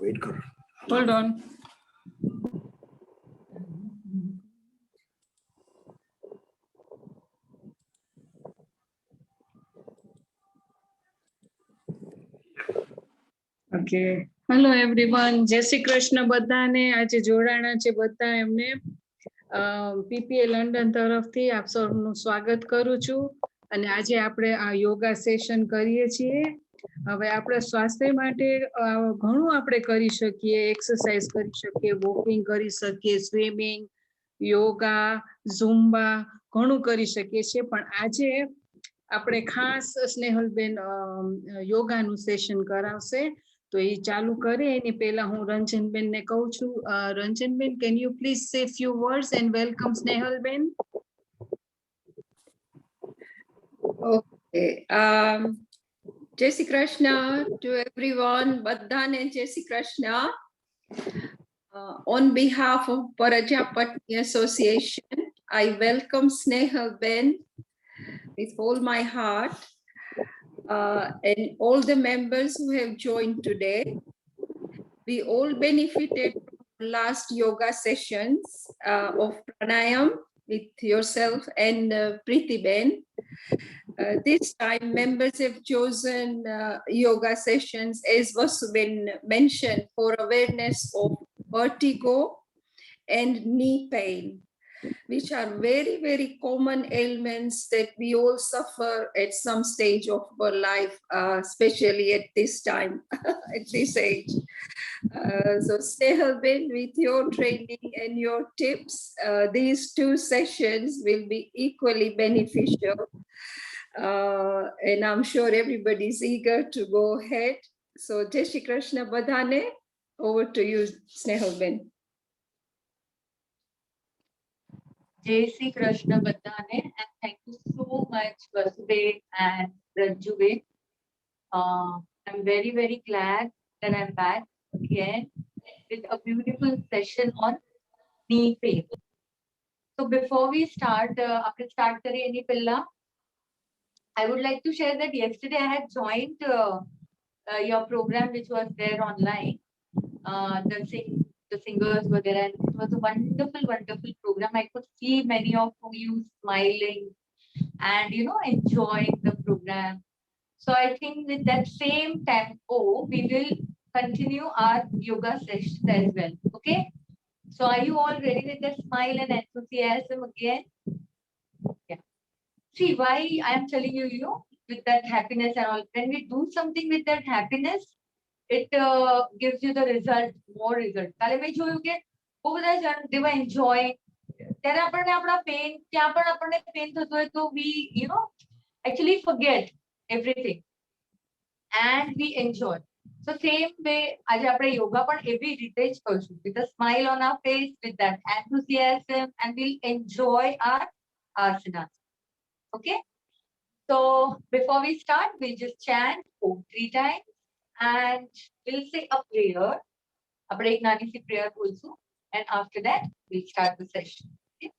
Wait kar. Hold on. Okay. Hello everyone. જય શ્રી કૃષ્ણ બધાને. આજે જોડાણા છે બધા એમને પીપીએ લંડન તરફથી આપ સૌનું સ્વાગત કરું છું. અને આજે આપણે આ યોગા સેશન કરીએ છીએ. હવે આપણે સ્વાસ્થ્ય માટે ઘણું આપણે કરી શકીએ, એક્સરસાઇઝ કરી શકીએ, વોકિંગ કરી શકીએ, સ્વિમિંગ, યોગા, ઝુમ્બા ઘણું કરી શકીએ છીએ. પણ આજે આપણે ખાસ સ્નેહલબેન યોગાનું સેશન કરાવશે. તો એ ચાલુ કરે એની પહેલા હું રંજનબેનને કહું છું, Ranjanben, can you please say few words and welcome સ્નેહલબેન? Okay. Jai Shri Krishna to everyone. Badhane Jai Shri Krishna. On behalf of Prajapati Association, I welcome Snehal Ben with all my heart, and all the members who have joined today. We all benefited from last yoga sessions of pranayam with yourself and Preeti Ben. This time members have chosen yoga sessions, as was been mentioned, for awareness of vertigo and knee pain, which are very, very common ailments that we all suffer at some stage of our life, especially at this time, at this age. So Snehal Ben, with your training and your tips, these two sessions will be equally beneficial. And I'm sure everybody is eager to go ahead. So Jai Shri Krishna Badhane, over to you, Snehal Ben. Jai Shri Krishna Badhane, and thank you so much, Vasudev and Ranjuve. I'm very, very glad that I'm back again with a beautiful session on knee pain. So before we start, after start kare any pilla, I would like to share that yesterday I had joined your program, which was there online. The singers were there, and it was a wonderful, wonderful program. I could see many of you smiling and enjoying the program. So I think with that same tempo, we will continue our yoga sessions as well. Okay. So are you all ready with the smile and enthusiasm again? Yeah. See why I am telling you, with that happiness and all. When we do something with that happiness, it gives you the result, more result. કાલે મેં જોયું કે બહુ બધા જણ they were enjoying. ત્યારે આપણને આપણા પેન, ત્યાં પણ આપણને પેન થતું હોય તો we actually forget everything and we enjoy. So same way આજે આપણે યોગા પણ એવી રીતે જ કરશું, with a smile on our face, with that enthusiasm, and we'll enjoy our asanas. Okay. So before we start, we'll just chant Om 3 times and we'll say a prayer. આપણે એક નાની सी prayer બોલશું, and after that we'll start the session. Okay?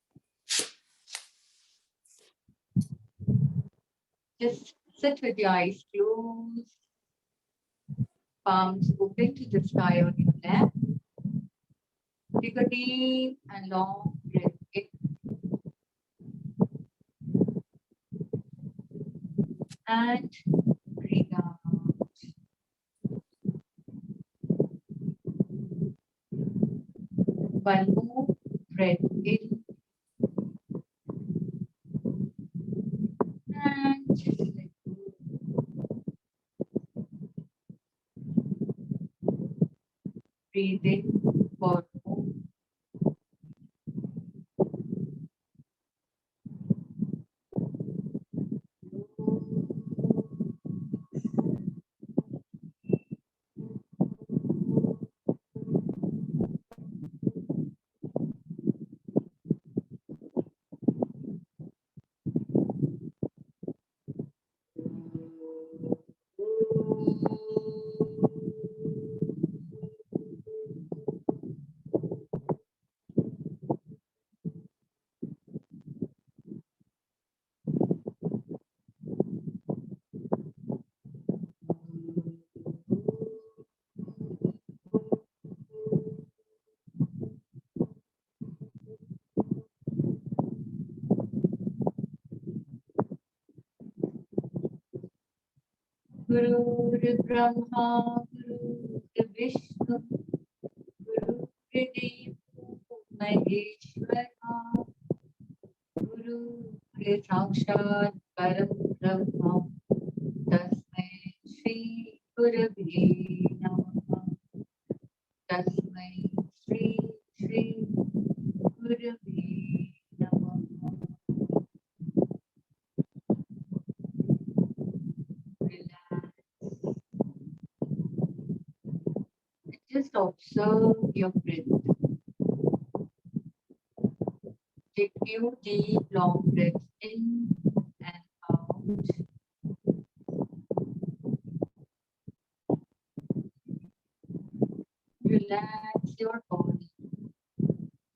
Just sit with your eyes closed, palms open to the sky on your lap. Take a deep and long breath in. And breathe out. One more breath in. And just let go. Breathe in for more. Brahma, Guru Vishnu, Guru Devo Maheshwara, Guru Sakshat Param Brahma, Tasmai Shri Gurave Namah, Tasmai Shri Gurave Namah. Relax. Just observe your breath. Take few deep, long breaths in and out. Relax your body.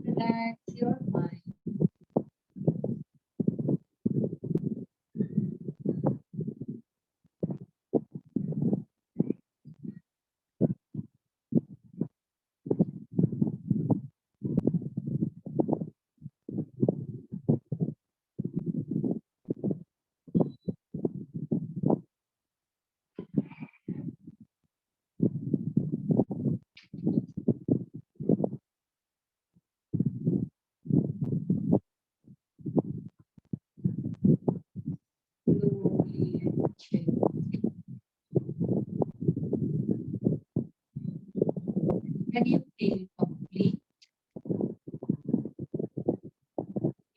Relax your mind. Slowly and gently. Can you feel complete?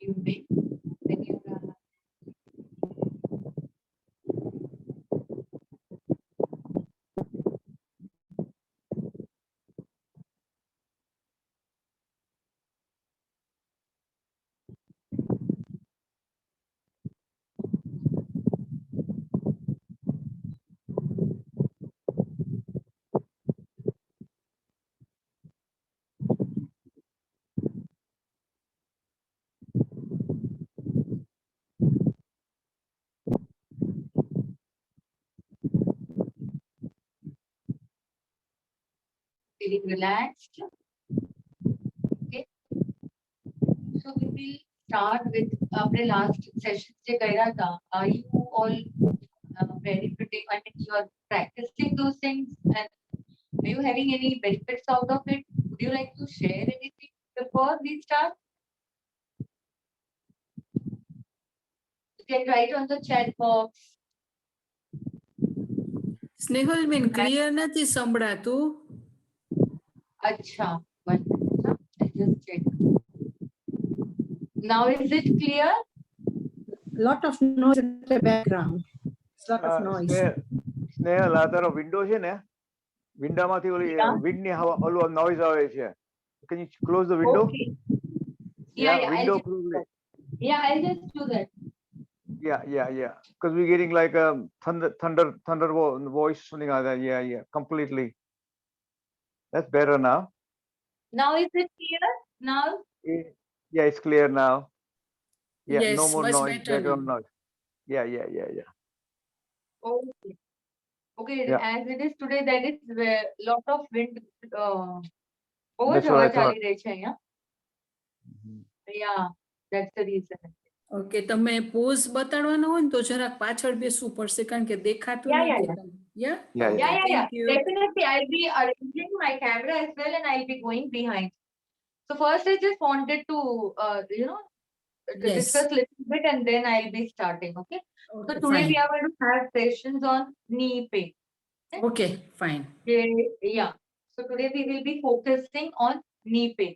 You may when you are feeling relaxed. Okay. So we will start with our last session. Are you all very pretty? I mean, you are practicing those things, and are you having any benefits out of it? Would you like to share anything before we start? You can write on the chat box. Snehal બેન clear નથી સંભળાતું. Acha, 1 minute. Huh? I just check. Now is it clear? Lot of noise in the background. It's lot of noise. Snehal આ તારો window છે ને વિન્ડામાંથી ઓલી Yeah. વિન્ડની હવા ઓલું નોઈઝ આવે છે. Can you close the window? Okay. Yeah, window I'll close it. I'll just do that. Yeah. Because we're getting like a thunder voice, something like that. Yeah. Completely. That's better now. Now is it clear? Now? Yeah, it's clear now. Yeah, Yes, no more much noise, better background now. noise. Yeah. Okay. Okay, Yeah. as it is today, there is a lot of wind. બહુ That's જ what હવા I thought. ચાલી રહી છે અહીંયા. Yeah, that's the reason. Okay, તમે pose બતાડવાનો હોય ને તો જરાક પાછળ બેસવું પડશે કારણ કે દેખાતું Yeah, નથી. yeah. Yeah? Yeah. Okay, Yeah. thank you. Definitely, I'll be arranging my camera as well, and I'll be going behind. So first, I just wanted to, to Yes. discuss a little bit, and then I'll be starting. Okay. So Okay, today fine. we are going to have sessions on knee pain. Okay, fine. Yeah. So today we will be focusing on knee pain.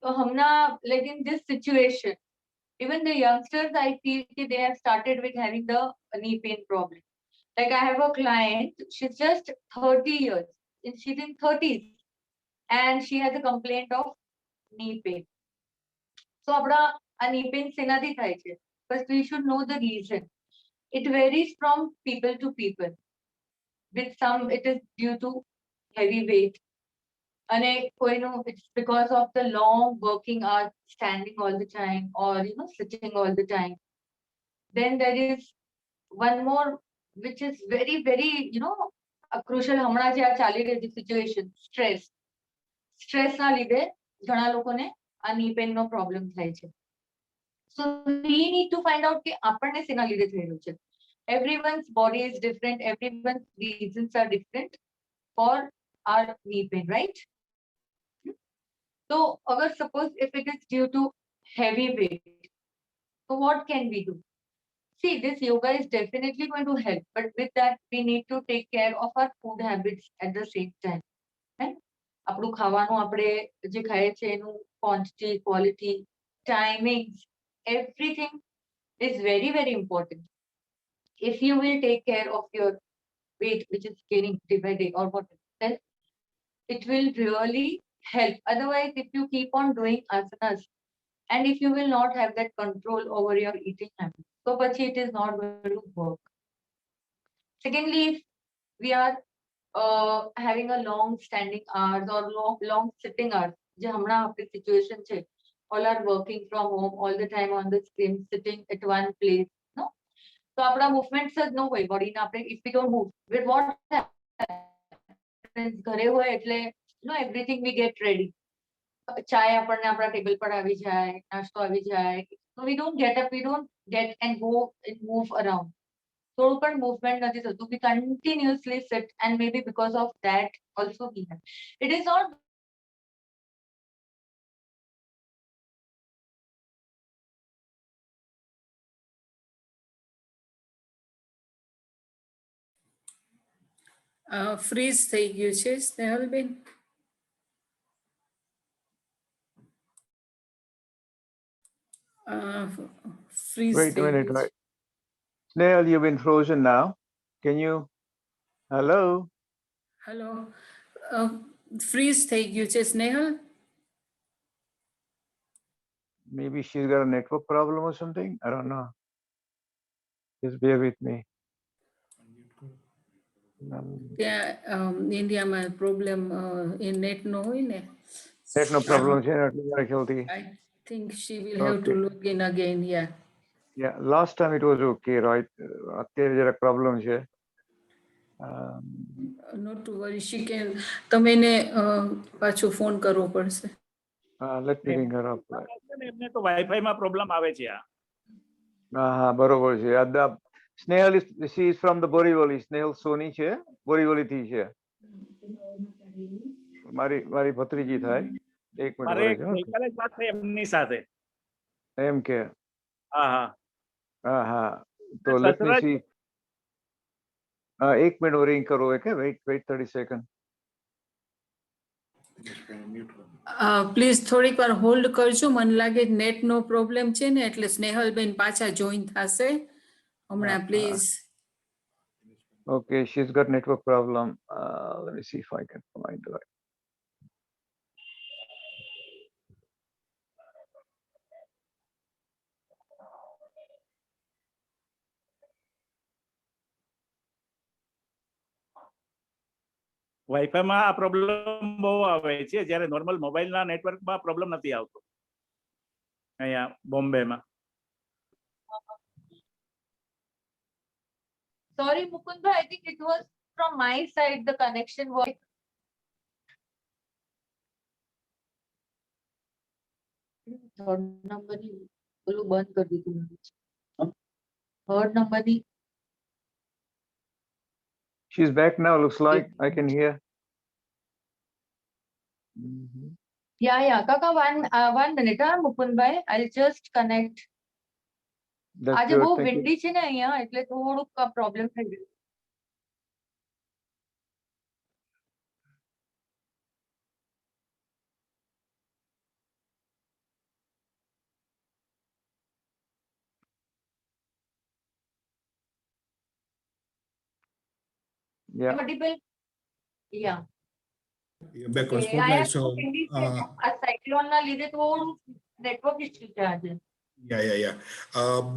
So Hamna, like in this situation, even the youngsters, I feel they have started with having the knee pain problem. Like I have a client, she's just 30 years, and she's in 30s, and she has a complaint of knee pain. So abra a knee pain senadi thai che. First we should know the reason. It varies from people to people. With some it is due to heavy weight. And it's because of the long working hours, standing all the time, or sitting all the time. Then there is one more, which is very, very, a crucial hamna je aa chali rahi the situation, stress na lidhe ઘણા લોકોને આ knee pain નો problem થાય છે. So we need to find out કે આપણને શેના લીધે થઈ રહ્યું છે. everyone's body is different, everyone's reasons are different for our knee pain, right? So, agar suppose if it is due to heavy weight, so what can we do? See, this yoga is definitely going to help, but with that, we need to take care of our food habits at the same time. Right? આપણું ખાવાનું આપણે જે ખાઈએ છે એનું quantity, quality, timings, everything is very, very important. If you will take care of your weight, which is gaining day by day or whatever, then it will really help. Otherwise, if you keep on doing asanas and if you will not have that control over your eating habits, so but it is not going to work. Secondly, if we are having a long standing hours or long sitting hours, જે હમણાં આપણી situation છે, all are working from home all the time on the screen, sitting at one place, no? So આપણા movements જ ન હોય body ના આપણે, if we don't move, with what happens, ઘરે હોય એટલે everything we get ready. ચાય આપણને આપણા ટેબલ પર આવી જાય, નાસ્તો આવી જાય. So we don't get up, we don't get and go and move around. થોડું પણ movement નથી થતું. We continuously sit, and maybe because of that also we have. It is not freeze થઈ ગયું છે સ્નેહલબેન. ફ્રીઝ Wait a થઈ minute, ગયું છે. right. Snehal, you've been frozen now. Can you? Hello? Hello, freeze થઈ ગયું છે Snehal. Maybe she's got a network problem or something. I don't know. Just bear with me. ઇન્ડિયામાં પ્રોબ્લેમ નેટ નો હોય ને. Net no problem. છે. I think she will have to Okay. log in again. Yeah. Yeah, last time it was okay, right? અત્યારે જરાક problem છે. Not to worry, she can. તમે એને પાછો ફોન કરવો પડશે. Let me ring her up. એમને તો વાઈફાઈ માં પ્રોબ્લેમ આવે છે. હા, બરોબર છે. Snehal is, she is from the Borivali. Snehal Soni છે, બોરીવલી થી છે. મારી ભત્રીજી થાય. એક મિનિટ મારે રહેજો. ગઈકાલે જ વાત થઈ એમની સાથે. એમ કે હા હા હા, તો let me see. એક મિનિટ રિંગ કરો. કે wait 30 seconds. પ્લીઝ થોડીક વાર હોલ્ડ કરજો. મને લાગે નેટ નો પ્રોબ્લેમ છે ને એટલે સ્નેહલબેન પાછા જોઈન થશે હમણાં. Please. Okay, she's got network problem. Let me see if I can find her. Wifi માં આ પ્રોબ્લેમ બહુ આવે છે, જ્યારે નોર્મલ મોબાઈલ ના નેટવર્ક માં પ્રોબ્લેમ નથી આવતો અહીંયા બોમ્બેમાં. sorry Mukunda, I think it was from my side the connection was. Third number ની પેલું બંધ કરી દીધું. Third number ની. She's back now, looks like. I can hear. Yeah, Kaka, one minute, Mukund bhai, I'll just connect. That's આજે good, બહુ thank you. Windy છે ને અહીંયા, એટલે થોડુંક પ્રોબ્લેમ થઈ ગયું. Yeah. Audible? Yeah. You're back on આ spotlight, so વિન્ડી છે, આ સાયક્લોન ના લીધે થોડું નેટવર્ક ઇશ્યુ છે આજે. yeah.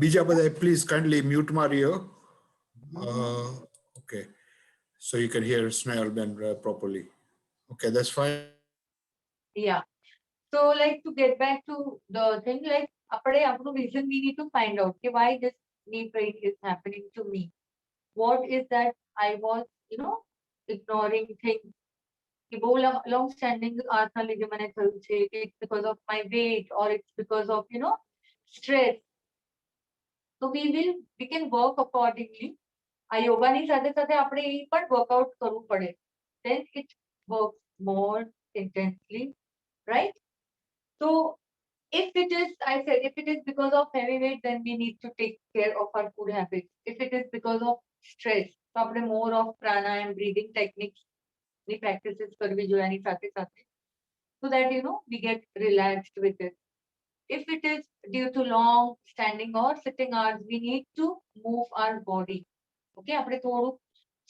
Bija Badai, please kindly mute Mario. Okay, so you can hear Snehal Ben properly. Okay, that's fine. Yeah. So like to get back to the thing, like આપણું reason we need to find out okay, why this knee pain is happening to me. What is that I was, ignoring things. कि बहुत long standing आसना लीजिए मैंने थયું છે, it's because of my weight or it's because of stress. So we can work accordingly આ યોગાની સાથે સાથે આપણે એ પણ વર્કઆઉટ કરવું પડે. Then it works more intensely, right? So if it is, I said, if it is because of heavy weight, then we need to take care of our food habits. If it is because of stress, તો આપણે more of pranayam, breathing techniques ની practices કરવી જોઈએ આની સાથે સાથે, so that we get relaxed with it. If it is due to long standing or sitting hours, we need to move our body. Okay, આપણે થોડું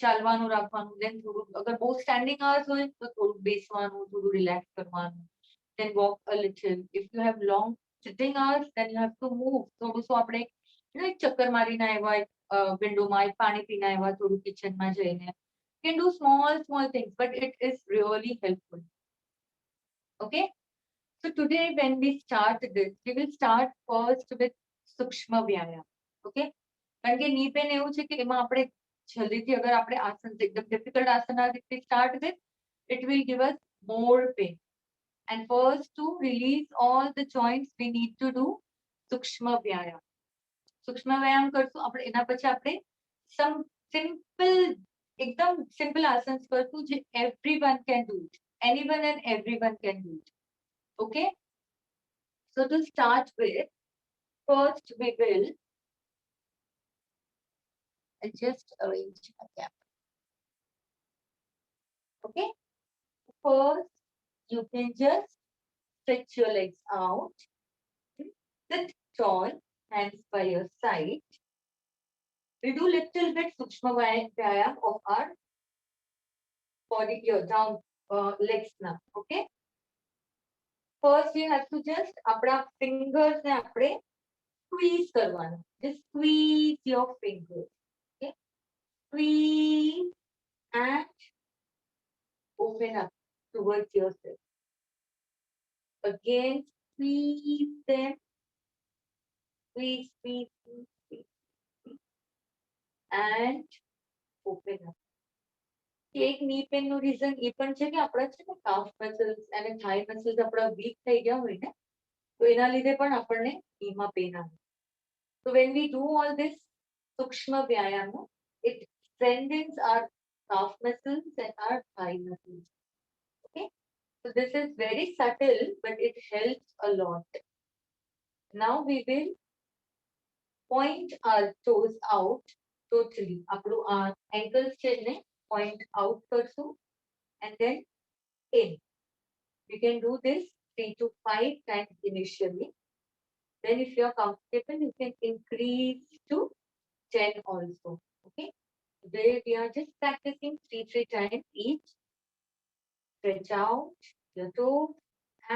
ચાલવાનું રાખવાનું, then થોડું અગર બહુ standing hours હોય તો થોડું બેસવાનું, થોડું relax કરવાનું, then walk a little. If you have long sitting hours, then you have to move. થોડું આપણે એક ચક્કર મારીને આવ્યા, વિન્ડોમાં એક પાણી પીને આવ્યા, થોડું કિચનમાં જઈને. You can do small things, but it is really helpful. Okay, so today when we start this, we will start first with sukshma vyayam. Okay, કારણ કે knee pain એવું છે કે એમાં આપણે જલ્દીથી અગર આપણે આસન એકદમ ડિફિકલ્ટ આસન if we start with, it will give us more pain. And first, to release all the joints, we need to do sukshma vyayam. Sukshma vyayam કરશું આપણે, એના પછી આપણે some simple, એકદમ simple asanas કરશું જે everyone can do it. Anyone and everyone can do it. Okay, so to start with, first we will just arrange a gap. Okay, first you can just stretch your legs out, sit tall, hands by your side. We do little bit sukshma vyayam of our body here, down legs now. Okay, first you have to just આપણા fingers ને આપણે squeeze કરવાનું. Just squeeze your fingers. Okay, squeeze and open up towards yourself. Again, squeeze them. Squeeze, squeeze, squeeze, squeeze, squeeze. And open up. એક knee pain નું reason એ પણ છે કે આપણા છે ને calf muscles અને thigh muscles આપણા weak થઈ ગયા હોય ને, તો એના લીધે પણ આપણને knee માં pain આવે. So when we do all this sukshma vyayam, it strengthens our calf muscles and our thigh muscles. Okay, so this is very subtle, but it helps a lot. Now we will point our toes out totally. આપણું ankles છે ને point out કરશું and then in. You can do this 3 to 5 times initially. Then if you are comfortable, you can increase to 10 also. Okay, today we are just practicing 3 times each. Stretch out your toes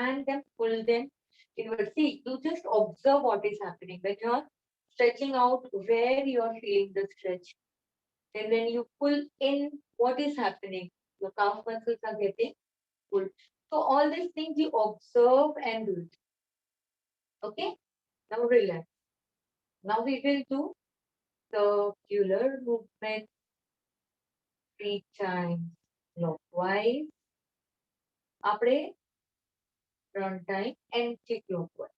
and then pull them inward. See, you just observe what is happening when you are stretching out, where you are feeling the stretch. And when you pull in, what is happening? Your calf muscles are getting pulled. So all these things you observe and do it. Okay, now relax. Now we will do circular movement 3 times clockwise. આપણે 3 time anti-clockwise.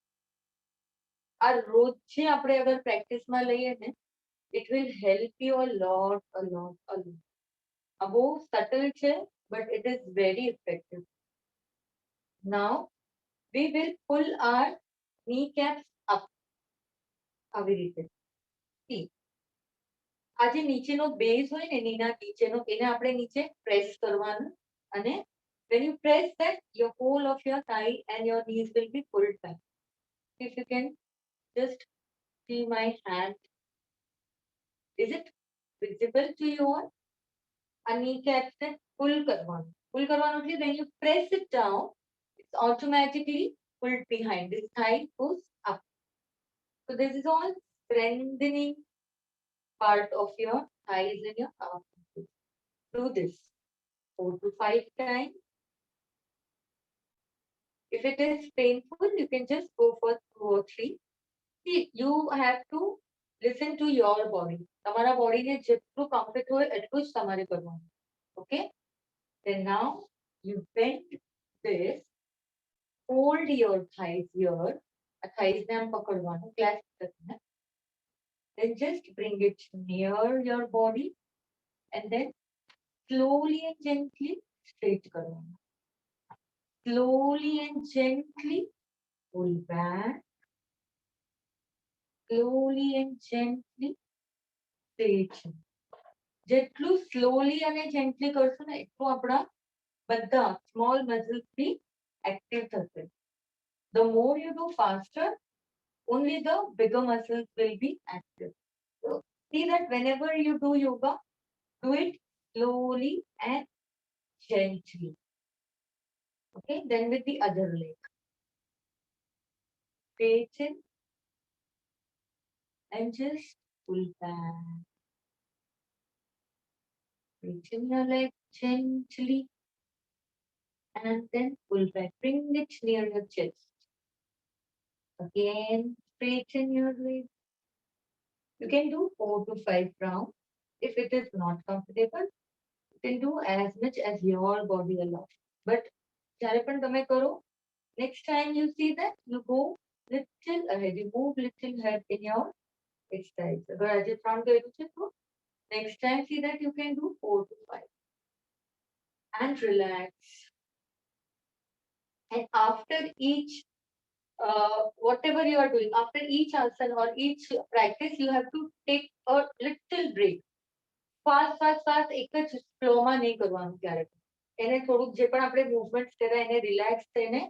આ રોજે આપણે અગર પ્રેક્ટિસમાં લઈએ ને, it will help you a lot. આ બહુ subtle છે, but it is very effective. Now we will pull our kneecaps up. આવી રીતે. See, આ જે નીચેનો બેઝ હોય ને, એના નીચેનો, એને આપણે નીચે પ્રેસ કરવાનું, અને when you press that, your whole of your thigh and your knees will be pulled back. If you can just see my hand. Is it visible to you all? A kneecap se pull karvanu. Pull karvanu એટલે when you press it down, it's automatically pulled behind. This thigh goes up. So this is all strengthening part of your thighs and your calf. Do this 4 to 5 times. If it is painful, you can just go for 2 or 3. See, you have to listen to your body. તમારા body ને જેટલું comfort હોય એટલું જ તમારે કરવાનું. Okay, then now you bend this, hold your thighs here. આ thighs ને આમ પકડવાનું, clasp કરીને. Then just bring it near your body and then slowly and gently straight करवाना. Slowly and gently pull back. Slowly and gently straight. જેટલું slowly અને gently કરશો ને એટલું આપણા બધા small muscles be active થશે. The more you do faster, only the bigger muscles will be active. So see that whenever you do yoga, do it slowly and gently. Okay, then with the other leg. Straighten and just pull back. Straighten your leg gently and then pull back. Bring it near your chest. Again, straighten your leg. You can do 4 to 5 rounds. If it is not comfortable, you can do as much as your body allows. But જ્યારે પણ તમે કરો, next time you see that, you go little ahead, you move little ahead in your exercise. અગર આજે 3 કર્યું છે તો next time see that you can do 4 to 5. And relax. And after each whatever you are doing, after each asana or each practice, you have to take a little break. Fast એક જ ફ્લોમાં નહીં કરવાનું ક્યારે. એને થોડુંક જે પણ આપણે મૂવમેન્ટ્સ કર્યા એને રિલેક્સ થઈને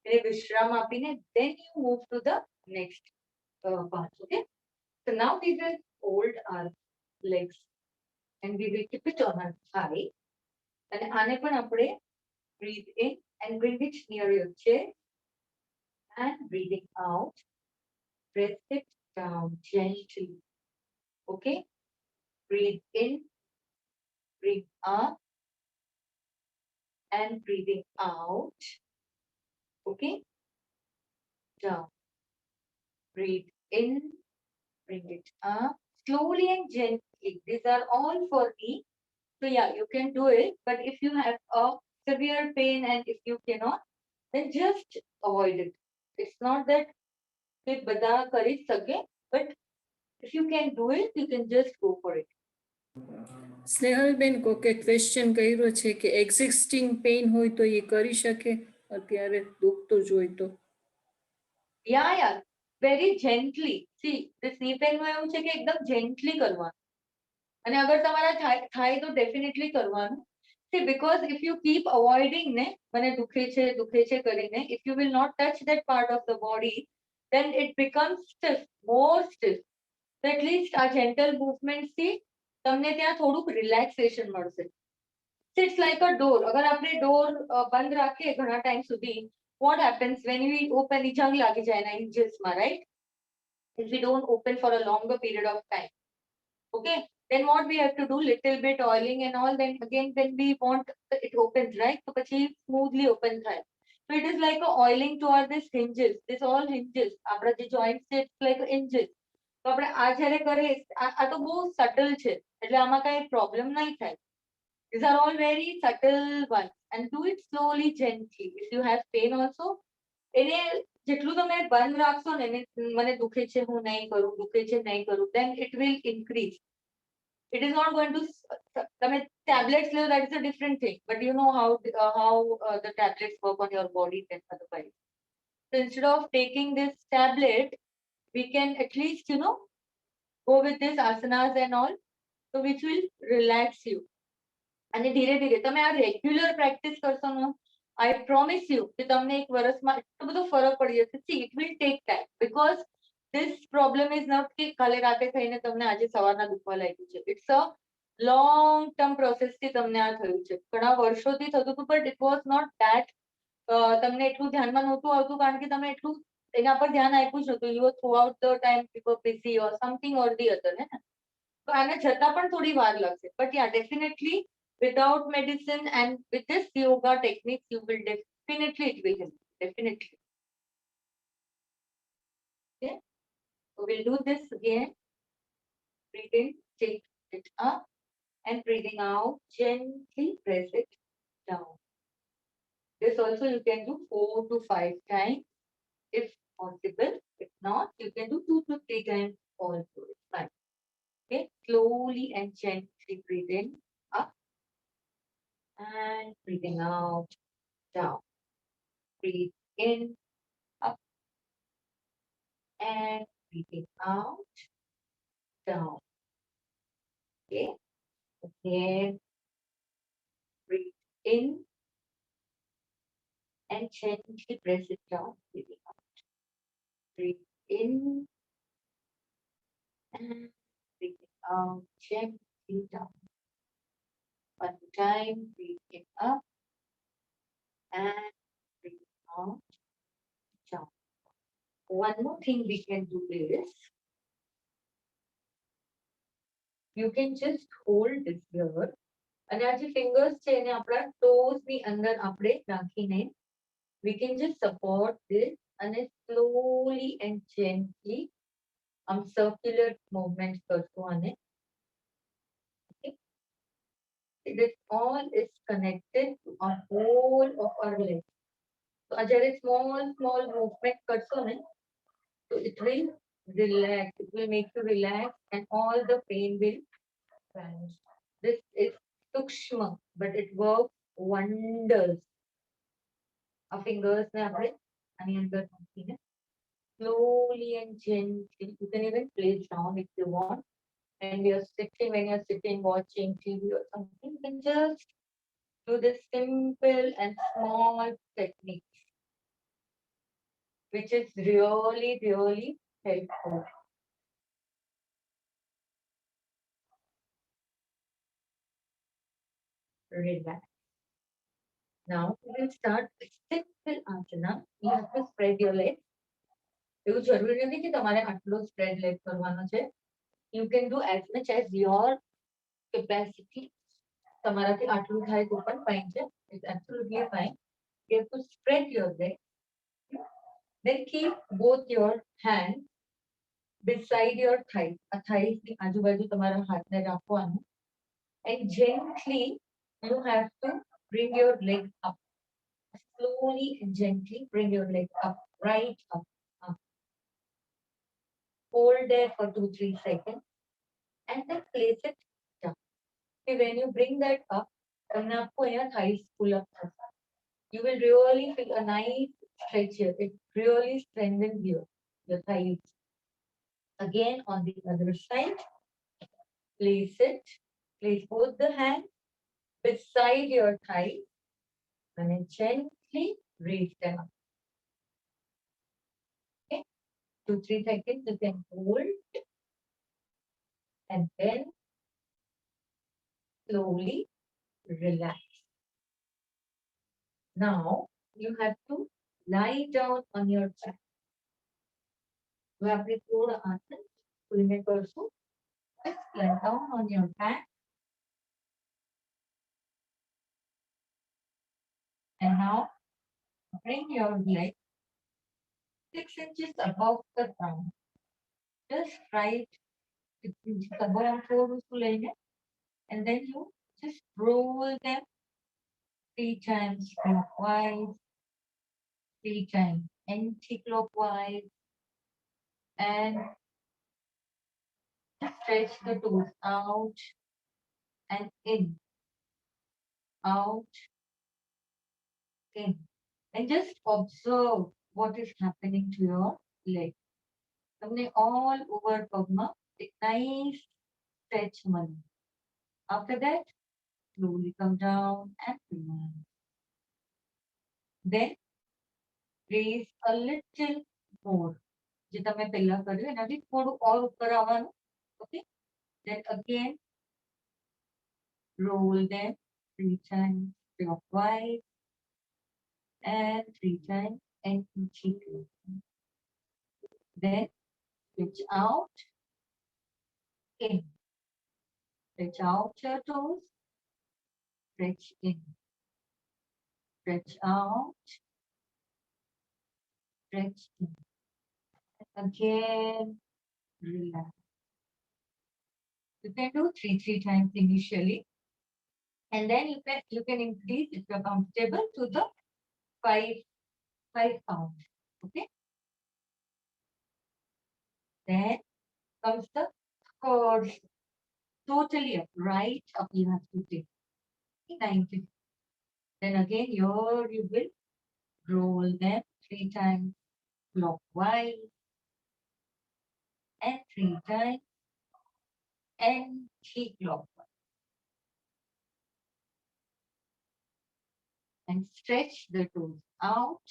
એને વિશ્રામ આપીને then you move to the next part. Okay, so now we will hold our legs and we will keep it on our thigh. અને આને પણ આપણે breathe in and bring it near your chest. And breathing out, press it down gently. Okay, breathe in, breathe up, and breathing out. Okay, down. Breathe in, bring it up, slowly and gently. These are all for me. So yeah, you can do it. But if you have a severe pain and if you cannot, then just avoid it. It's not that we બધા કરી શકે, but if you can do it, you can just go for it. સ્નેહલબેન કોકે question કર્યો છે કે existing pain હોય તો એ કરી શકે અત્યારે દુખતું જ હોય તો. Yeah, very gently. See, this knee pain માં એવું છે કે એકદમ gently કરવાનું. અને અગર તમારા થાય તો definitely કરવાનું. See, because if you keep avoiding ને મને દુખે છે કરીને, if you will not touch that part of the body, then it becomes stiff, more stiff. So at least આ gentle movements થી તમને ત્યાં થોડુંક relaxation મળશે. It's like a door. અગર આપણે door બંધ રાખીએ ઘણા time સુધી, what happens when we open, the જંગ લાગી જાય એના hinges માં, right? If we don't open for a longer period of time. Okay, then what we have to do, little bit oiling and all, then again when we want it opens, right? So પછી smoothly open થાય. So it is like a oiling toward this hinges, this all hinges. આપણા જે joints છે, it's like hinges. તો આપણે આ જ્યારે કરીએ આ તો બહુ subtle છે, એટલે આમાં કઈ problem નહીં થાય. These are all very subtle ones, and do it slowly, gently. If you have pain also, એને જેટલું તમે બંધ રાખશો ને મને દુખે છે હું નહીં કરું, then it will increase. It is not going to તમે tablets law, that is a different thing, but you know how the tablets work on your body and otherwise. So instead of taking this tablet, we can at least go with this asanas and all, so which will relax you. અને ધીરે ધીરે તમે આ regular practice કરશો ને, I promise you કે તમને એક વર્ષમાં એટલો બધો ફરક પડી જશે. See, it will take time because this problem is not કે કાલે રાતે થઈને તમને આજે સવારના દુખવા લાગ્યું છે. It's a long term process થી તમને આ થયું છે. ઘણા વર્ષોથી થતું હતું, but it was not that તમને એટલું ધ્યાનમાં નહોતું આવતું કારણ કે તમે એટલું એના પર ધ્યાન આપ્યું જ નહોતું. You were throughout the time you were busy or something or the other, ને? તો આને છતાં પણ થોડી વાર લાગશે. But yeah, definitely without medicine and with this yoga techniques, you will definitely, it will help. Definitely. Okay. So we'll do this again. Breathe in, take it up, and breathing out, gently press it down. This also you can do 4 to 5 times if possible. If not, you can do 2 to 3 times also. It's fine. Okay, slowly and gently breathe in. And breathing out, down. Breathe in, up, and breathing out, down. Okay. Again, breathe in and gently press it down. Breathing out. Breathe in and breathing out, gently down. One more time, breathe in up and breathe out, down. One more thing we can do is, you can just hold this here. અને આ જે fingers છે એને આપણા toes ની અંદર આપણે રાખીને we can just support this and slowly and gently circular movement કરશું અને this all is connected to our whole of our leg. So આ જ્યારે small movement કરશો ને so it will relax, it will make you relax and all the pain will vanish. This is sukshma, but it works wonders. Our fingers ne apne ani andar nakhine slowly and gently. You can even place down if you want. And when you're sitting watching TV or something, you can just do this simple and small technique, which is really, really helpful. Relax. Now we will start with simple asana. You have to spread your legs. એવું જરૂરી નથી કે તમારે આટલો spread leg કરવાનો છે. You can do as much as your capacity. તમારાથી આટલું થાય તો પણ fine છે. It's absolutely fine. You have to spread your legs. Then keep both your hands beside your thighs. આ thighs ની આજુબાજુ તમારા હાથને રાખવાનું. And gently you have to bring your leg up. Slowly and gently bring your leg up, right up, up. Hold there for 2-3 seconds and then place it down. Okay, when you bring that up, તમને આપકો અહીંયા thighs pull up થશે. You will really feel a nice stretch here. It really strengthens your thighs. Again, on the other side, place both the hands beside your thighs and then gently raise them up. Okay, 2-3 seconds you can hold and then slowly relax. Now you have to lie down on your back. હવે આપણે થોડા આસન ખુલીને કરશું. Just lie down on your back. And now bring your leg 6 inches above the ground. Just right 6 inches above થોડું શું લઈને and then you just roll them 3 times clockwise, 3 times anti-clockwise, and stretch the toes out and in, out, in. And just observe what is happening to your leg. તમને all over pagma a nice stretch મળે. After that, slowly come down and relax. Then raise a little more. જે તમે પહેલા કર્યું એનાથી થોડું ઓર ઉપર આવવાનું. Okay. Then again, roll them 3 times clockwise and 3 times anti-clockwise. Then switch out, in. Stretch out your toes, stretch in. Stretch out, stretch in. Again, relax. You can do 3 times initially, and then you can increase if you're comfortable to the 5 count. Okay. Then comes the third, totally up, right up. You have to take 90. Then again, here you will roll them 3 times clockwise and 3 times anti-clockwise. And stretch the toes out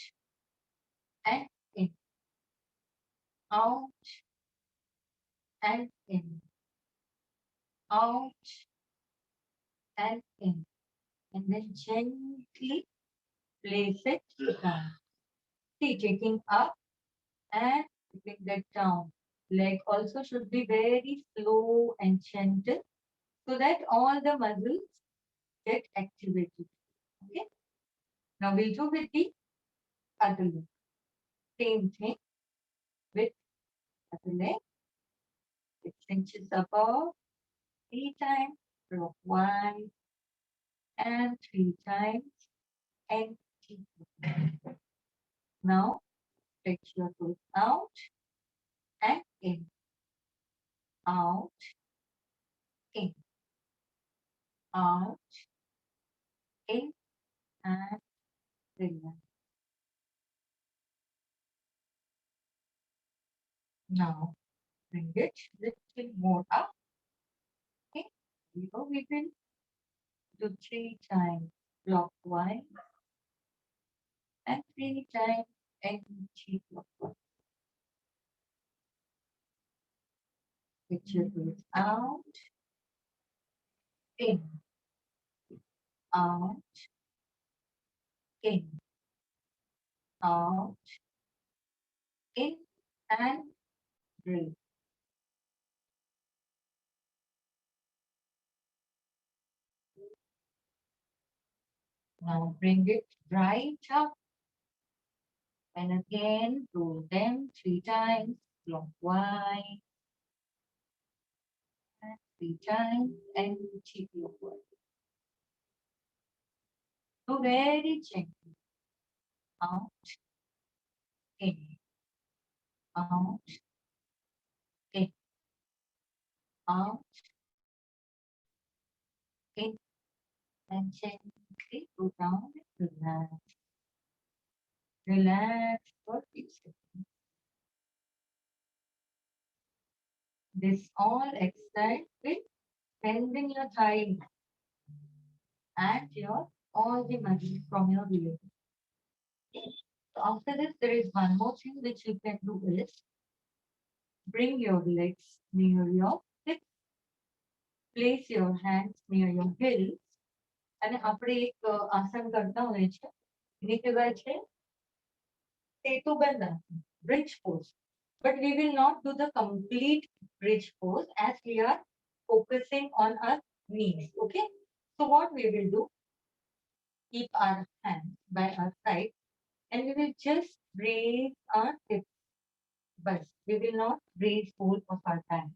and in, out and in, out and in. And then gently place it down. See, taking up and putting that down. Leg also should be very slow and gentle so that all the muscles get activated. Okay. Now we'll do with the other leg. Same thing with other leg. 6 inches above, 3 times clockwise and 3 times anti-clockwise. Now stretch your toes out and in, out, in, out, in, and relax. Now bring it little more up. Okay, we will do 3 times clockwise and 3 times anti-clockwise. Stretch your toes out, in, out, in, out, in, and breathe. Now bring it right up and again roll them 3 times clockwise and 3 times anti-clockwise. So very gently. Out, in, out, in, out, in, and gently go down and relax. Relax for few seconds. This all exercise will strengthen your thighs and your all the muscles from your leg. So after this, there is one more thing which you can do is bring your legs near your hips, place your hands near your heels, અને આપણે એક આસન કરતા હોય છે એને કહેવાય છે સેતુબંધ આસન, bridge pose. But we will not do the complete bridge pose as we are focusing on our knees. Okay. So what we will do, keep our hands by our side and we will just raise our hips. But we will not raise whole of our time.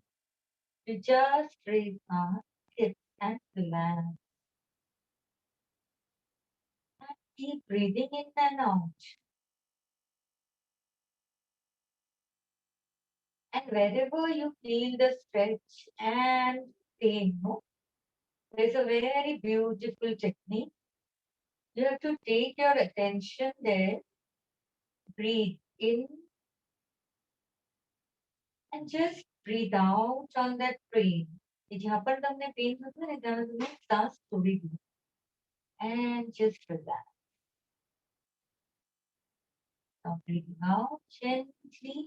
We just raise our hips and relax. And keep breathing in and out. And wherever you feel the stretch and pain, no, there's a very beautiful technique. You have to take your attention there, breathe in, and just breathe out on that pain. જ્યાં પણ તમને pen થતું હોય ને ત્યારે તમે શ્વાસ છોડી દો. And just relax. Now breathing out gently.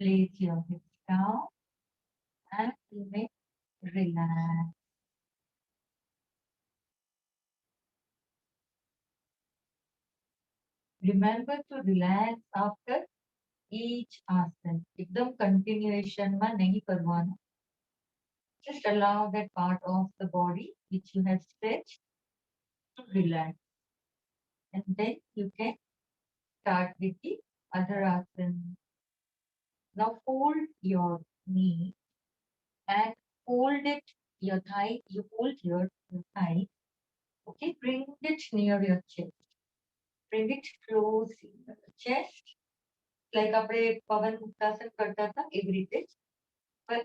Place your hips down and remain relaxed. Remember to relax after each asana. एकदम continuation માં नहीं करवाना. Just allow that part of the body which you have stretched to relax. And then you can start with the other asana. Now fold your knee and hold it, your thigh, you hold your thigh. Okay, bring it near your chest. Bring it close in your chest. Like આપણે પવન મુક્તાસન કરતા હતા એવી રીતે જ. But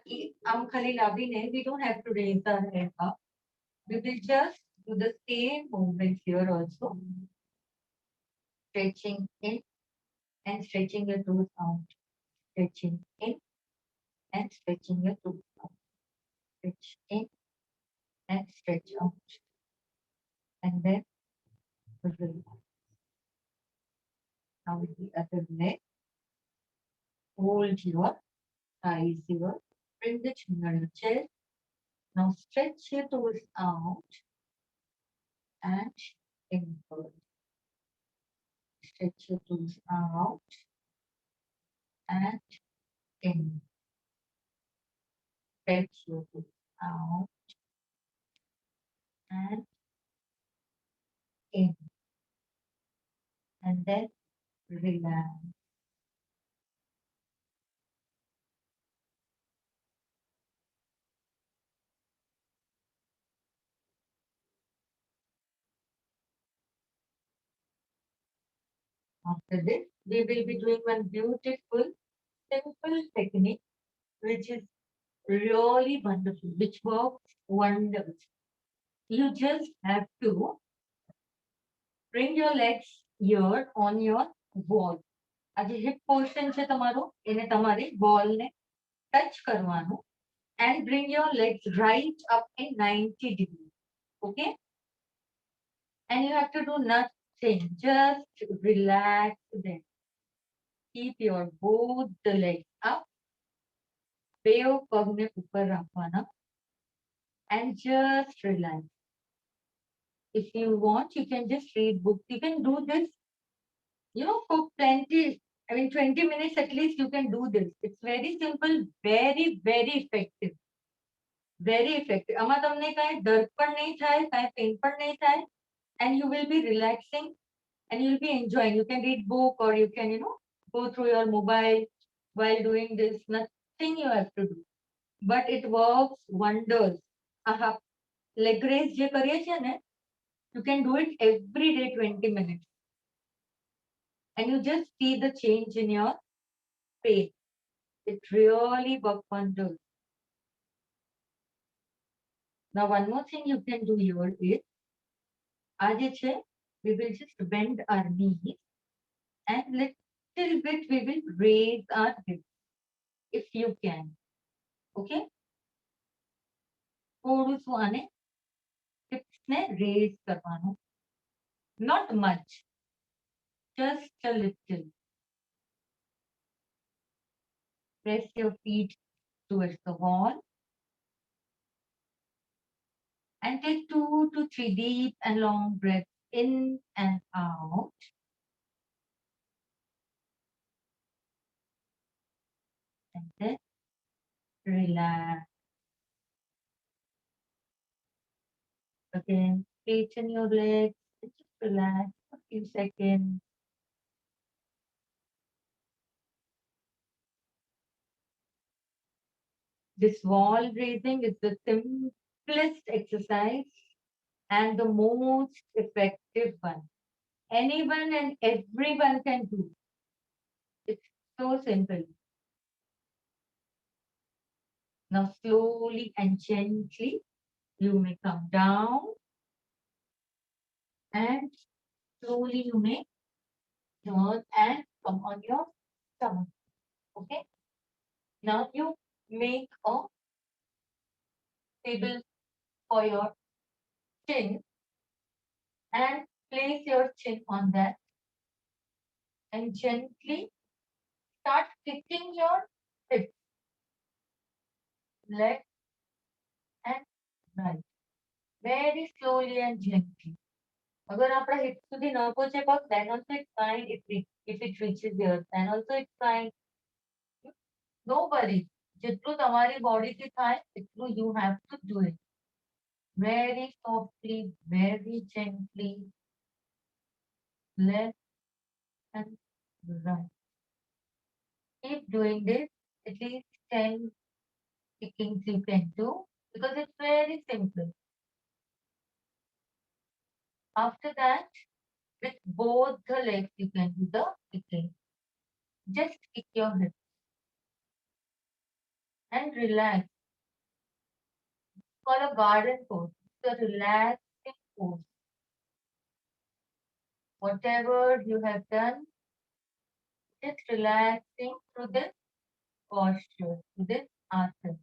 આમ ખાલી લાવીને we don't have to raise our head up. We will just Do the same movement here also. Stretching in and stretching your toes out. Stretching in and stretching your toes out. Stretch in and stretch out. And then relax. Now with the other leg, hold your thighs here. Bring the chin on your chest. Now stretch your toes out and inward. Stretch your toes out and in. Stretch your toes out and in. And then relax. After this, we will be doing one beautiful, simple technique, which is really wonderful, which works wonders. You just have to bring your legs here on your wall. આ જે hip portion છે તમારો એને તમારે wall ને touch કરવાનું and bring your legs right up in 90 degrees. Okay? And you have to do nothing. Just relax them. Keep your both the legs up. બેવ પગને ઉપર રાખવાના and just relax. If you want, you can just read books. You can do this, for plenty. I mean, 20 minutes at least you can do this. It's very simple, very, very effective. Very effective. આમાં તમને કાંઈ દર્દ પણ નહીં થાય, કાંઈ pain પણ નહીં થાય, and you will be relaxing and you'll be enjoying. You can read book or you can, go through your mobile while doing this. Nothing you have to do. But it works wonders. Aha. Leg raise je કરીએ છીએ ને, you can do it every day 20 minutes. And you just see the change in your face. It really works wonders. Now, one more thing you can do here is, we will just bend our knees and little bit we will raise our hips, if you can. Okay? થોડું શું આને hips ને raise કરવાનું. Not much. Just a little. Press your feet towards the wall. And take 2 to 3 deep and long breaths in and out. And then relax. Again, straighten your legs and just relax for a few seconds. This wall raising is the simplest exercise and the most effective one. Anyone and everyone can do. It's so simple. Now slowly and gently, you may come down and slowly you may turn and come on your stomach. Okay? Now you make a table for your chin and place your chin on that and gently start kicking your hips, left and right, very slowly and gently. अगर आपका hip સુધી ન પહોંચે પગ, then also it's fine. If it reaches here, then also it's fine. No worries. જેટલું તમારી બોડીથી થાય એટલું you have to do it. Very softly, very gently, left and right. Keep doing this. At least 10 kickings you can do because it's very simple. After that, with both the legs you can do the kicking. Just kick your hips and relax. It's called a garden pose. So relaxing pose. Whatever you have done, just relaxing through this posture, through this asana.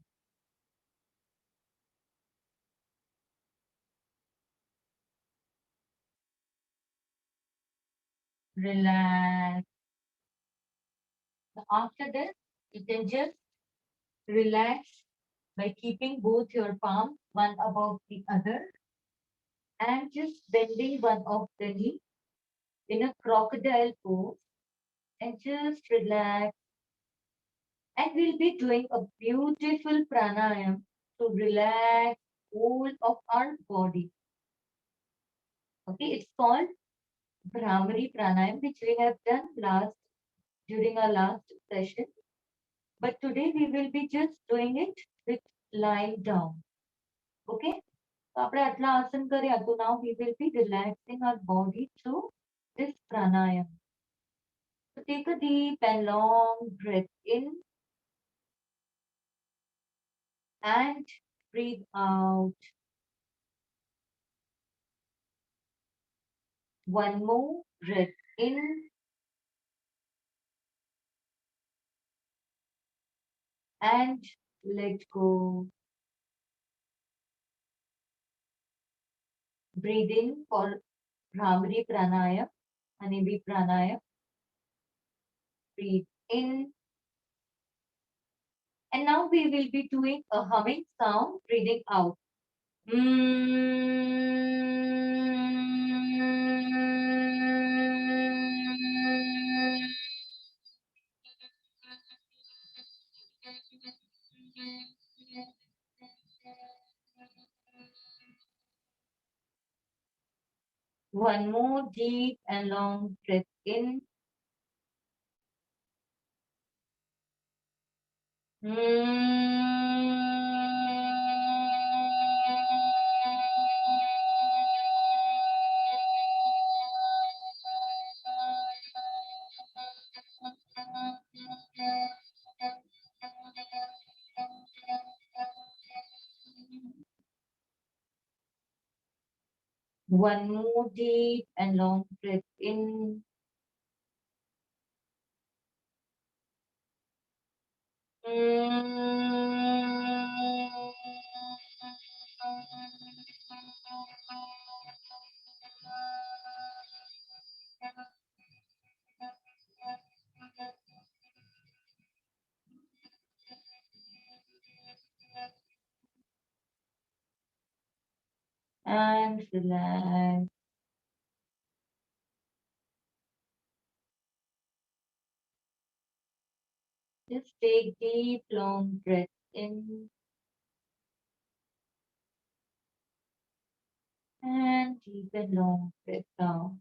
Relax. After this, you can just relax by keeping both your palms one above the other and just bending one of the knee in a crocodile pose and just relax. And we'll be doing a beautiful pranayam to relax whole of our body. Okay, it's called Brahmari pranayam, which we have done during our last session. But today we will be just doing it with lying down. Okay? So આપણે આટલા આસન કર્યા તો now we will be relaxing our body through this pranayam. So take a deep and long breath in and breathe out. One more breath in and let go. Breathe in for Bhramari pranayam, Anibi pranayam. Breathe in. And now we will be doing a humming sound, breathing out. One more deep and long breath in. One more deep and long breath in. And relax. Just take deep, long breath in and deep and long breath out.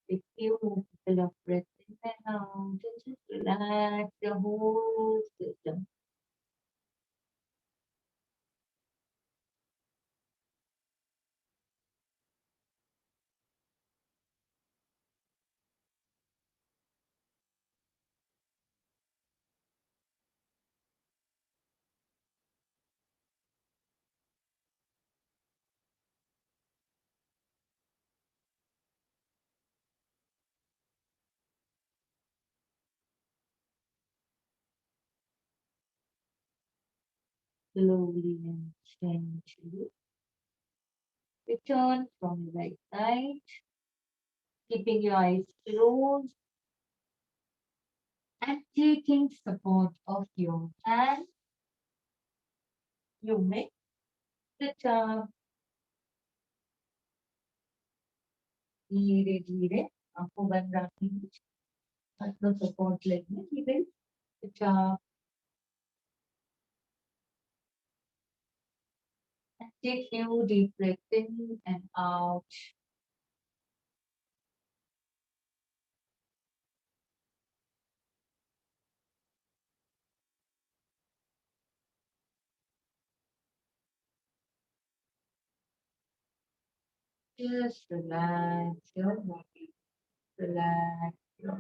Take few more couple of breaths in and out and just relax the whole system. Slowly and gently. Return from the right side, keeping your eyes closed and taking support of your hand. You may sit up. धीरे धीरे आंखों बंद रखेंगे, अपना support लेंगे, धीरे sit up and take few deep breaths in and out. Just relax your body, relax your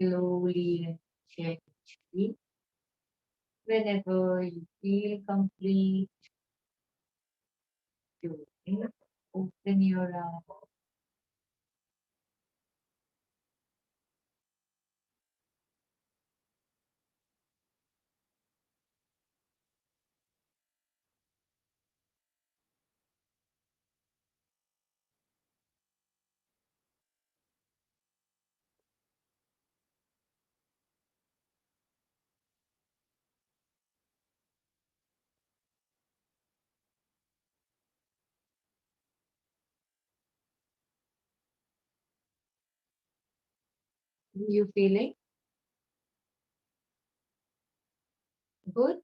slowly and gently. Whenever you feel complete, you may open your eyes. You feeling good?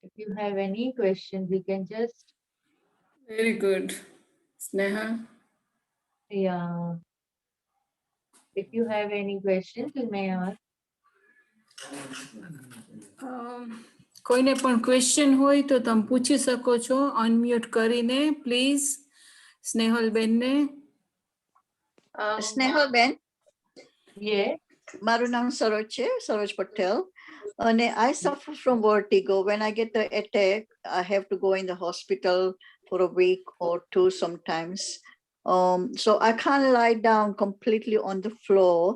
If you have any questions, you can just, Very good. Sneha? yeah. If you have any questions, you may ask. કોઈને પણ question હોય તો તમે પૂછી શકો છો unmute કરીને please સ્નેહલબેન ને. સ્નેહલબેન, Yes. મારું નામ સરોજ છે, સરોજ Patel. And I suffer from vertigo. When I get the attack, I have to go in the hospital for a week or two sometimes. So I can't lie down completely on the floor.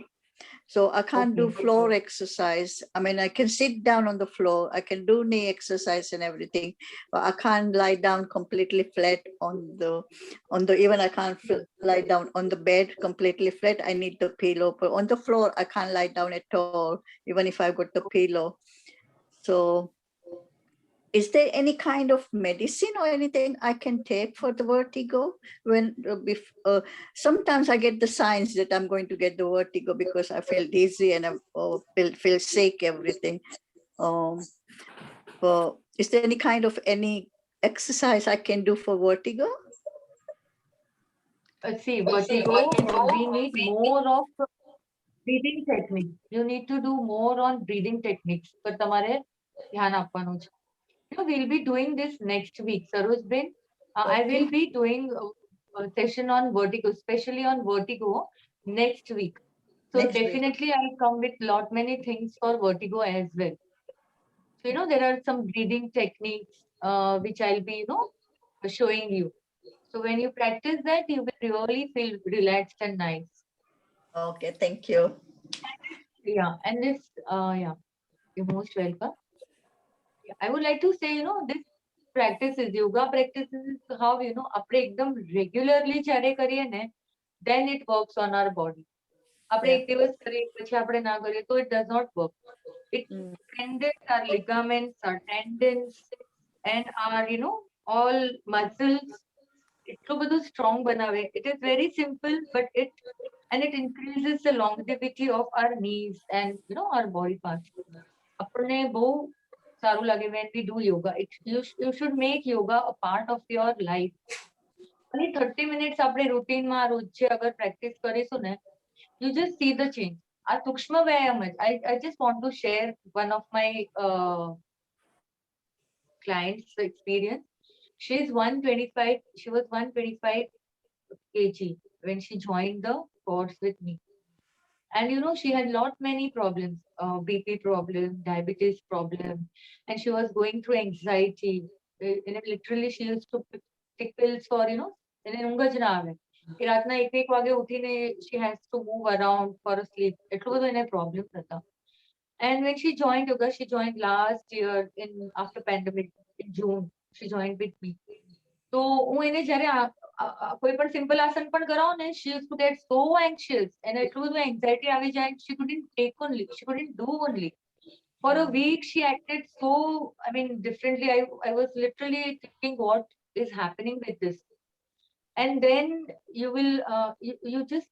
So I can't do Okay. floor exercise. I mean, I can sit down on the floor. I can do knee exercise and everything, but I can't lie down completely flat on the, even I can't lie down on the bed completely flat. I need the pillow, but on the floor, I can't lie down at all, even if I've got the pillow. So is there any kind of medicine or anything I can take for the vertigo? When sometimes I get the signs that I'm going to get the vertigo because I feel dizzy and I feel sick, everything. But is there any kind of any exercise I can do for vertigo? See, vertigo, we need more of breathing techniques. You need to do more on breathing techniques. પર તમારે ધ્યાન આપવાનું છે. We'll be doing this next week. Saroj Ben, I will be doing a session on vertigo, especially on vertigo next week. So Next week. definitely I'll come with lot many things for vertigo as well. So, there are some breathing techniques which I'll be, showing you. So when you practice that, you will really feel relaxed and nice. Okay, thank you. Yeah, and this, yeah, you're most welcome. Yeah, I would like to say, this practices, yoga practices is how, આપણે એકદમ regularly જ્યારે કરીએ ને, then it works on our body. આપણે એક દિવસ કરીએ પછી આપણે ના કરીએ તો it does not work. It strengthens our ligaments, our tendons, and our, all muscles. એટલું બધું strong બનાવે. It is very simple, but it increases the longevity of our knees and, our body parts. આપણને બહુ સારું લાગે when we do yoga. You should make yoga a part of your life. અને 30 minutes આપણે રૂટીનમાં રોજે અગર પ્રેક્ટિસ કરીશું ને, you just see the change. આ સૂક્ષ્મ વ્યાયામ જ. I just want to share one of my clients' experience. She was 125 kg when she joined the course with me. And she had many problems, BP problem, diabetes problem, and she was going through anxiety. Literally she used to take pills for, એને ઊંઘ જ ના આવે. કે રાતના 1 વાગે ઉઠીને she has to move around for a sleep. એટલો બધો એને problems હતા. And when she joined yoga, she joined last year after pandemic in June. She joined with me. So હું એને જ્યારે કોઈ પણ સિમ્પલ આસન પણ કરાવો ને, she used to get so anxious and એટલું બધું anxiety આવી જાય, she couldn't do only. For a week she acted so, differently. I was literally thinking what is happening with this. And then you will you just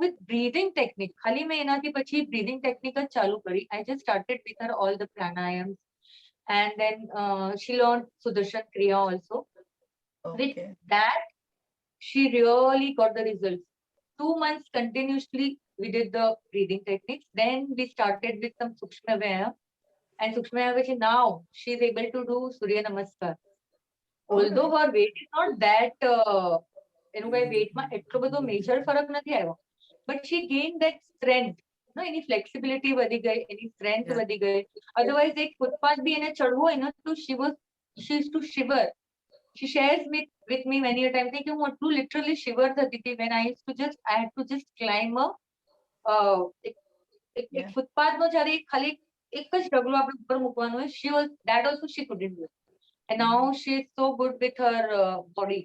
with breathing technique, ખાલી મેં એનાથી પછી breathing technique જ ચાલુ કરી. I just started with her all the pranayams, and then she learned Sudarshan Kriya also. With that, she really got the results. 2 months continuously we did the breathing techniques. Then we started with some Sukshma Vyayam. And Sukshma Vyayam, which now she is able to do Surya Namaskar. Although her weight is not that એનું કઈ વેટમાં એટલો બધો major ફરક નથી આવ્યો, but she gained that strength. No, any flexibility વધી ગઈ, એની strength Yeah. વધી ગઈ. Otherwise એક ફૂટપાથ બી એને ચડવું હોય ને તો she used to shiver. She shares with me many a time કે હું એટલું literally shiver થતી હતી when I had to just climb a એક ફૂટપાથનો જ્યારે ખાલી એક જ ડગલું આપણે ઉપર મૂકવાનું હોય, that also she couldn't do it. And now she is so good with her body.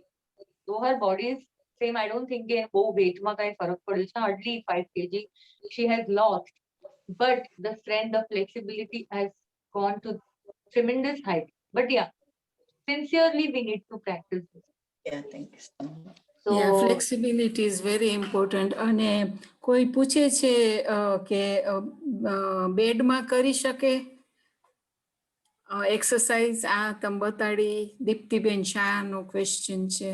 Though her body is same, I don't think કે બહુ વેટમાં કઈ ફરક પડ્યો છે, hardly 5 kg she has lost, but the strength, the flexibility has gone to tremendous height. But yeah, sincerely we need to practice this. Yeah, thank you so much. So Yeah, flexibility is very important. અને કોઈ પૂછે છે કે બેડમાં કરી શકે exercise? આ તમે બતાડી, દીપ્તિબેન શાહનો question છે.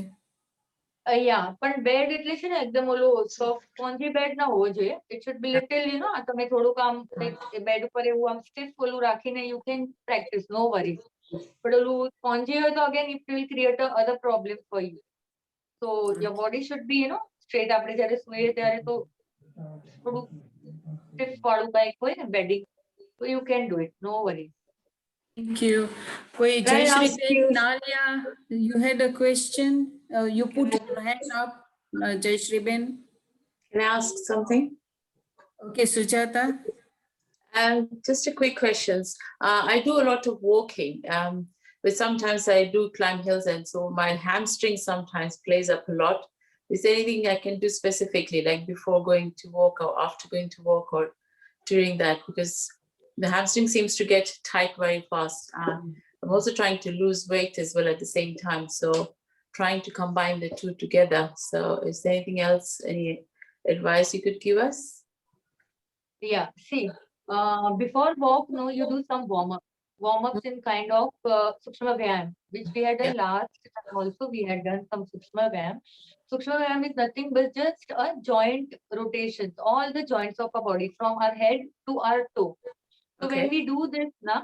yeah, પણ બેડ એટલે છે ને એકદમ ઓલો સોફ્ટ સ્પોન્જી બેડ ના હોવો જોઈએ. It should be little, you know, તમે થોડુંક આમ બેડ ઉપર એવું આમ સ્ટીફ ઓલું રાખીને you can practice, no worries. But ઓલું સ્પોન્જી હોય તો again it will create a other problem for you. So your body should be, you know, straight. આપણે જ્યારે સૂઈએ ત્યારે તો થોડું સ્ટીફ વાળું કંઈક હોય ને bedding, so you can do it, no worries. Thank you. કોઈ Can I ask Jayshree you- Nalia, you had a question? You put your hand up, Jayashree Ben. Can I ask something? Okay, Sujata. Just a quick questions. I do a lot of walking, but sometimes I do climb hills, and so my hamstring sometimes plays up a lot. Is there anything I can do specifically, like before going to walk or after going to walk or during that? Because the hamstring seems to get tight very fast. I'm also trying to lose weight as well at the same time, so trying to combine the two together. So is there anything else, any advice you could give us? Yeah, see, before walk, no, you do some warm-ups in kind of Sukshma Vyayam, which we had done last time also. We had done some Sukshma Vyayam. Sukshma Vyayam is nothing but just a joint rotations, all the joints of our body from our head to our toe. So when Okay. we do this na,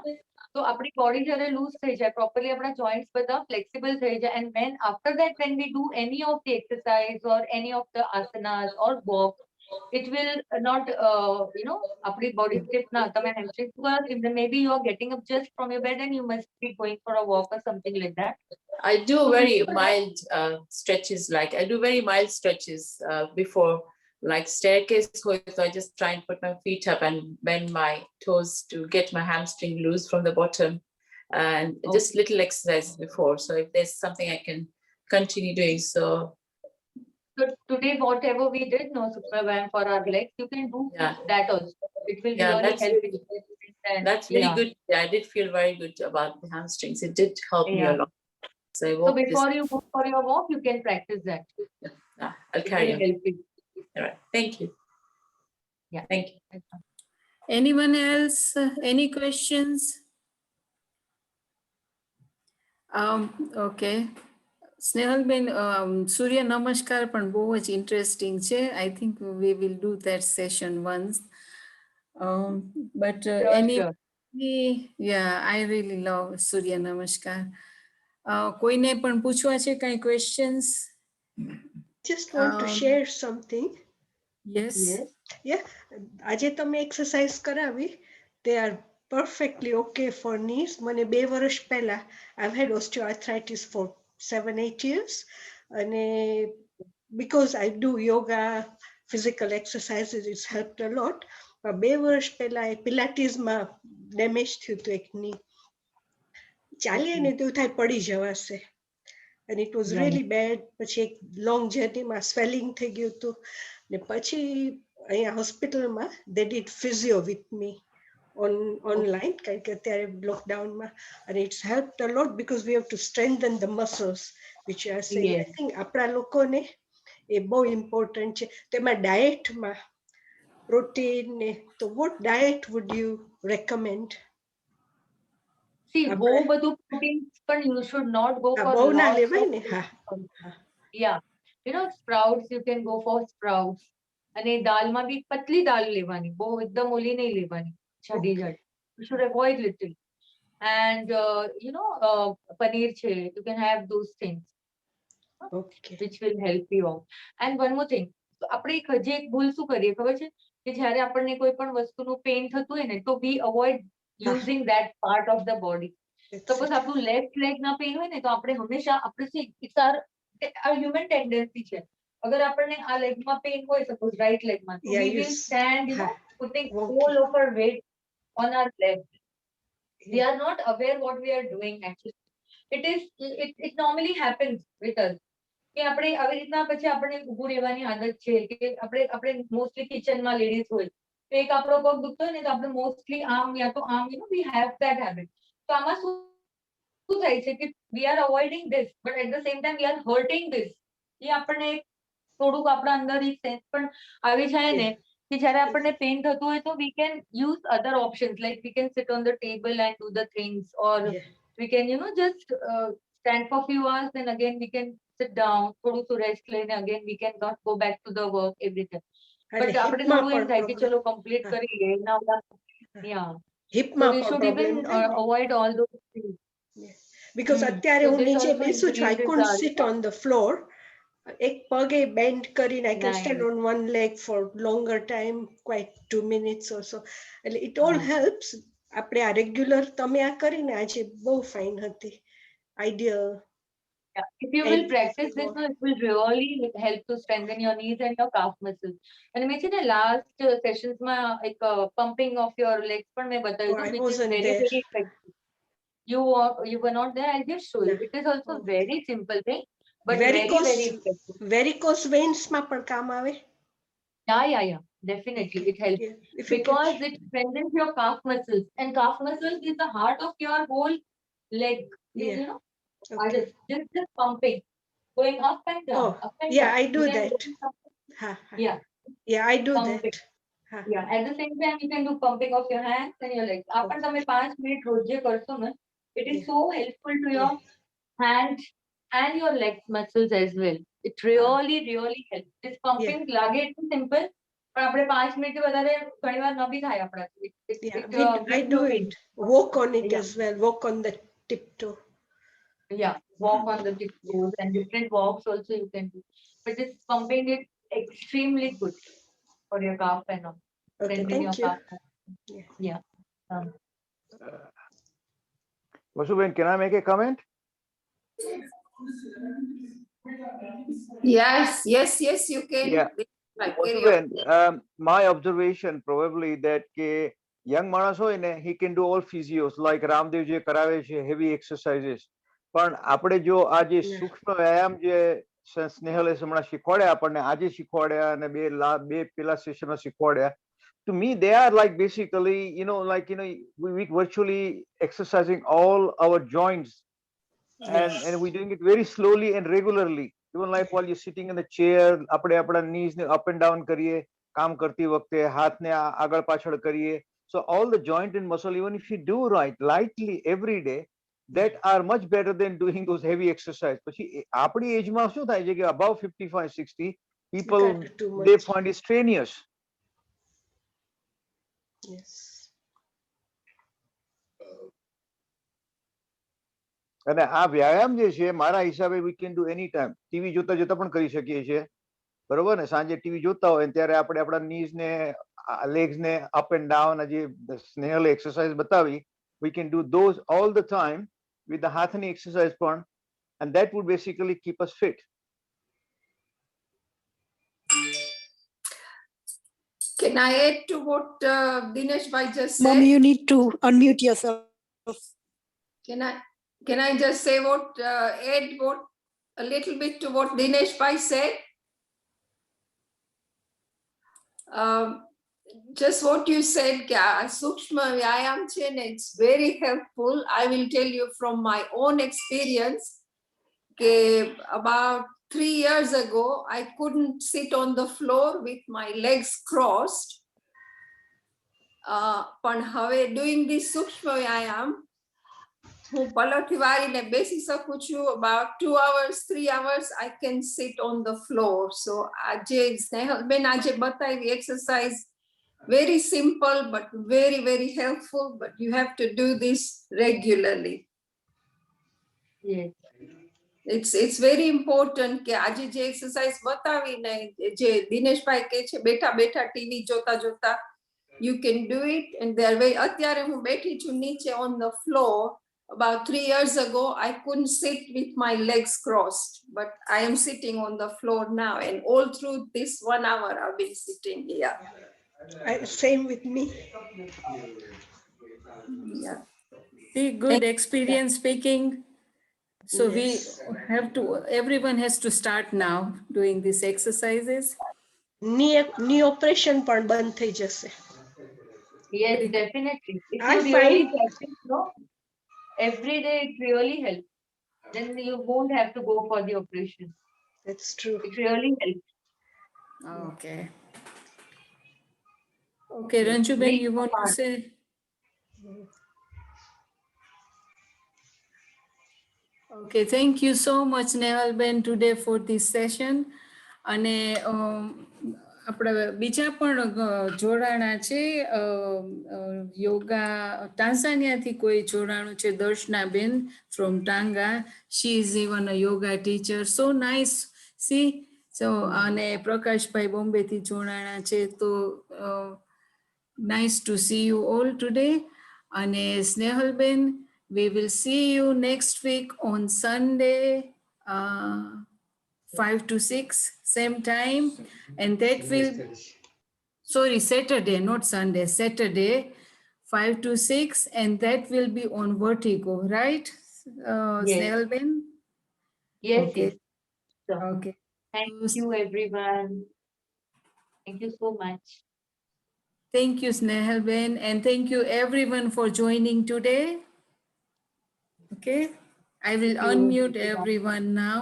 so આપણી body જ્યારે loose થઈ જાય, properly આપણા joints બધા flexible થઈ જાય, and when after that when we do any of the exercise or any of the asanas or walk, it will not you know, આપણી body stiff na, તમે hamstring then maybe you are getting up just from your bed and you must be going for a walk or something like that. I do So very before that- mild stretches, like I do very mild stretches before, like staircase, so I just try and put my feet up and bend my toes to get my hamstring loose from the bottom, and just little exercises before. So if there's something I can continue doing, so So today, whatever we did, no, Sukshma Vyayam for our legs, you can do Yeah. that also. It will Yeah, really that's help really- you. And that's really yeah. good. Yeah, I did feel very good about the hamstrings. It did help me Yeah. a lot. So I So walked this. before you go for your walk, you can practice that. I'll It carry will on. help you. All right. Thank you. Yeah. Thank you. Anyone else? Any questions? Okay. સ્નેહલબેન, સૂર્ય નમસ્કાર પણ બહુ જ interesting છે. I think we will do that session once. But Sure. yeah, I really love સૂર્ય નમસ્કાર. કોઈને પણ પૂછવા છે કાંઈ questions? Just want to share something. Yes. Yeah, આજે તમે exercise કરાવી, they are perfectly okay for knees. મને 2 વર્ષ પહેલા I've had osteoarthritis for 7-8 years, and because I do yoga, physical exercises, it's helped a lot. 2 વર્ષ પહેલા pilates માં damage થયું હતું એક knee. ચાલીએ ને તો થાય પડી જવાશે, and it was really bad. પછી એક long journey માં swelling થઈ ગયું હતું, ને પછી અહીંયા હોસ્પિટલમાં they did physio with me online, કારણ કે અત્યારે લોકડાઉનમાં, and it's helped a lot because we have to strengthen the muscles, which you are saying. I Yes. think આપણા લોકોને એ બહુ important છે. તેમાં ડાયટમાં પ્રોટીન ને, તો what diet would you recommend? See, આપણે- બહુ બધું proteins, but you should not go હા, for બહુ ના lots લેવાય of ને. હા. proteins. Yeah, you know, sprouts, you can go for sprouts. અને દાલમાં બી પતલી દાલ લેવાની, બહુ એકદમ ઓલી નહીં લેવાની, જાડી જાડી. You should avoid little. And you know, paneer che, you can have those things. Okay. which will help you out. And one more thing, આપણે એક હજી એક ભૂલ શું કરીએ ખબર છે કે જ્યારે આપણને કોઈ પણ વસ્તુનું પેઇન થતું હોય ને તો we avoid using that part of the body. That's Suppose it. આપણું લેફ્ટ લેગ ના પેઇન હોય ને તો આપણે હંમેશા આપણે ઇટ્સ આર હ્યુમન ટેન્ડન્સી છે. અગર આપણને આ લેગમાં પેઇન હોય સપોઝ રાઈટ લેગમાં તો Yeah, we you will stand, you know, ha, putting walking. all of our weight on our leg. We are not aware what we are doing actually. It normally happens with us. કે આપણે આવી રીતના પછી આપણે ઊભું રહેવાની આદત છે કે આપણે મોસ્ટલી કિચનમાં લેડીઝ હોય તો એક આપણો પગ દુખતો હોય ને તો આપણે મોસ્ટલી આમ યા તો આમ we have that habit. તો આમાં શું થાય છે કે we are avoiding this but at the same time we are hurting this. એ આપણને થોડુંક આપણા અંદર એક સેન્સ પણ આવી જાય ને કે જ્યારે આપણને પેઇન થતું હોય તો we can use other options like we can sit on the table and do the things or Yeah. we can, you know, just stand for few hours, then again we can sit down, થોડું શું rest લઈને again we can not go back to the work everything. એટલે But આપણે હિપમાં થોડું એમ પણ થાય કે problem. ચલો complete હા. કરી લઈએ ના yeah. So હિપમાં we પણ should problem even થાય ને. avoid all those things. Because અત્યારે So હું this નીચે also બેસું છું, I increases couldn't our sit on the floor. એક પગે bend કરીને I can stand nice. on one leg for longer time, quite 2 minutes or so. એટલે it all હા. helps. આપણે આ regular તમે આ કરીને આજે બહુ fine હતી. Ideal. Yeah. If you will And practice this, more. no, it will really help to strengthen your knees and your calf muscles. And મેં છે ને last sessions માં એક pumping of your legs પણ મેં બતાવ્યું Oh, I હતું, which is wasn't very there. very effective. You were not there. I'll just show you. No. It is also Oh. very simple thing, but very very effective. Varicose veins માં પણ કામ આવે. Yeah. Definitely, it helps Yeah. If you because can. it strengthens your calf muscles, and calf muscles is the heart of your whole leg. Yeah. You know, Okay. just pumping, going up and down, Oh, up and yeah, down. I do You can that. do something- Ha, ha. Yeah, Yeah, I do pumping. that. Ha. Yeah, at the same time, you can do pumping of your hands and your legs. After Okay. તમે 5 minute રોજે કરશો ને, it is Yeah. so helpful to your hand and your legs muscles as well. It really helps. This pumping લાગે એટલું simple, પણ આપણે 5 મિનિટથી વધારે ઘણીવાર ન બી થાય આપણાથી. Yeah, It I gives do you it. pain. Walk on it Yeah. as well. Walk on the tiptoe. Yeah, walk on the tiptoes and different walks also you can do. But this pumping is extremely good for your calf and all. Okay, Strengthen thank your you. calf. Yeah. Vasuben, can I make a comment? Yes, you can. Yeah. Right, carry on. Vasuben, my observation probably that ke young માણસ હોય ને, he can do all physios like Ramdev જે કરાવે છે heavy exercises. પણ આપણે જો આ જે Yeah. સૂક્ષ્મ વ્યાયામ જે સ્નેહલે હમણાં શીખવાડ્યા આપણને આજે શીખવાડ્યા અને બે પેલા સેશનમાં શીખવાડ્યા, to me they are like basically we virtually exercising all our joints and we're doing it very slowly and regularly, even like while you're sitting in the chair આપણે આપણા knees ને up and down કરીએ કામ કરતી વખતે, હાથને આગળ પાછળ કરીએ. So all the joint and muscle, even if you do right lightly every day, that are much better than doing those heavy exercise. પછી આપણી એજમાં શું થાય છે કે above 55-60 people can't do too they much. find it strenuous. Yes. અને આ વ્યાયામ જે છે મારા હિસાબે we can do any time. TV જોતા જોતા પણ કરી શકીએ છીએ, બરોબર ને? સાંજે ટીવી જોતા હોય ત્યારે આપણે આપણા knees ને legs ને up and down જે સ્નેહલ exercise બતાવી, we can do those all the time with the હાથની exercise પણ, and that would basically keep us fit. Can I add to what Dinesh Bhai just said? Mom, you need to unmute yourself. Can I just say add a little bit to what Dinesh Bhai said? Just what you said, Sukshma Vyayam Chen, it's very helpful. I will tell you from my own experience, about 3 years ago, I couldn't sit on the floor with my legs crossed. But હવે doing this Sukshma Vyayam, હું પલટી વાળીને બેસી શકું છું. About 2 hours, 3 hours, I can sit on the floor. So આજે સ્નેહલબેન આજે બતાવી exercise, very simple but very very helpful, but you have to do this regularly. Yes. it's very important કે આજે જે એક્સરસાઇઝ બતાવીને જે દિનેશભાઈ કહે છે બેઠા બેઠા ટીવી જોતા જોતા you can do it and there way અત્યારે હું બેઠી છું નીચે on the floor. About 3 years ago I couldn't sit with my legs crossed, but I am sitting on the floor now, and all through this 1 hour I've been sitting here. Same with me. Yeah. See, good experience speaking. So we have to, everyone has to start now doing these exercises. Knee operation પણ બંધ થઈ જશે. Yes, definitely. If I you really find- practice, no, every day it really helps. Then you won't have to go for the operation. That's true. It really helps. Okay. Okay, Ranjuben, you want to say? Okay, thank you so much, Nehalben, today for this session. અને આપણા બીજા પણ જોડાણા છે યોગા ટાન્ઝાનિયાથી કોઈ જોડાણું છે દર્શનાબેન from Tanga. She is even a yoga teacher. So nice. See, so અને પ્રકાશભાઈ બોમ્બેથી જોડાણા છે તો nice to see you all today. અને સ્નેહલબેન, we will see you next week on Sunday, 5 to 6, same time. And that will, sorry, Saturday, not Sunday, Saturday, 5 to 6. And that will be on Vertigo, right? Yes. Snehal-ben? Yes, Okay. yes. So, Okay. thank you, everyone. Thank you so much. Thank you, Snehal-ben. And thank you everyone for joining today. Okay. I will unmute everyone now.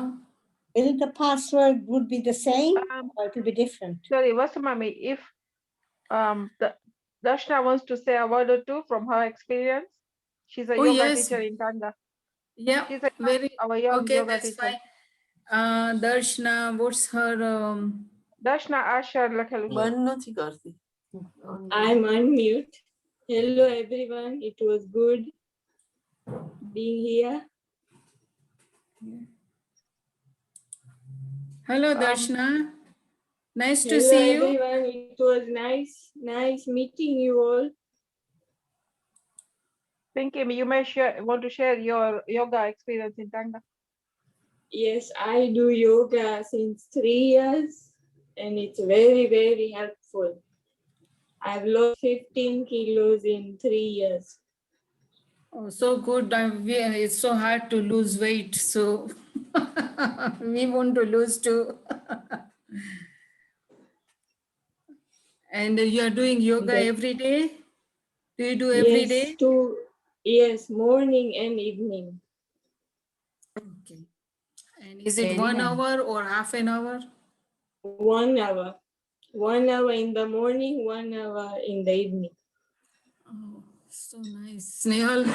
Will the password would be the same or it will be different? Sorry, Vasamami, if Darshna wants to say a word or two from her experience, she's a Oh, yoga yes. teacher in Tanga. Yeah, She's very our young okay. yoga That's teacher. fine. Darshna, what's her? Darshna Asher લખેલું છે. I'm unmute. Hello everyone. It was good being here. Hello, Darshna. Nice to Hello see you. everyone. It was nice meeting you all. Pinky, you may want to share your yoga experience in Tanga. Yes, I do yoga since 3 years and it's very, very helpful. I've lost 15 kilos in 3 years. Oh, so good. It's so hard to lose weight. So we want to lose too. And you are doing yoga every day? Do you do every day? Yes, morning and evening. Okay. And is it Very 1 nice. hour or half an hour? 1 hour. 1 hour in the morning, 1 hour in the evening. Oh, so nice. Snehal,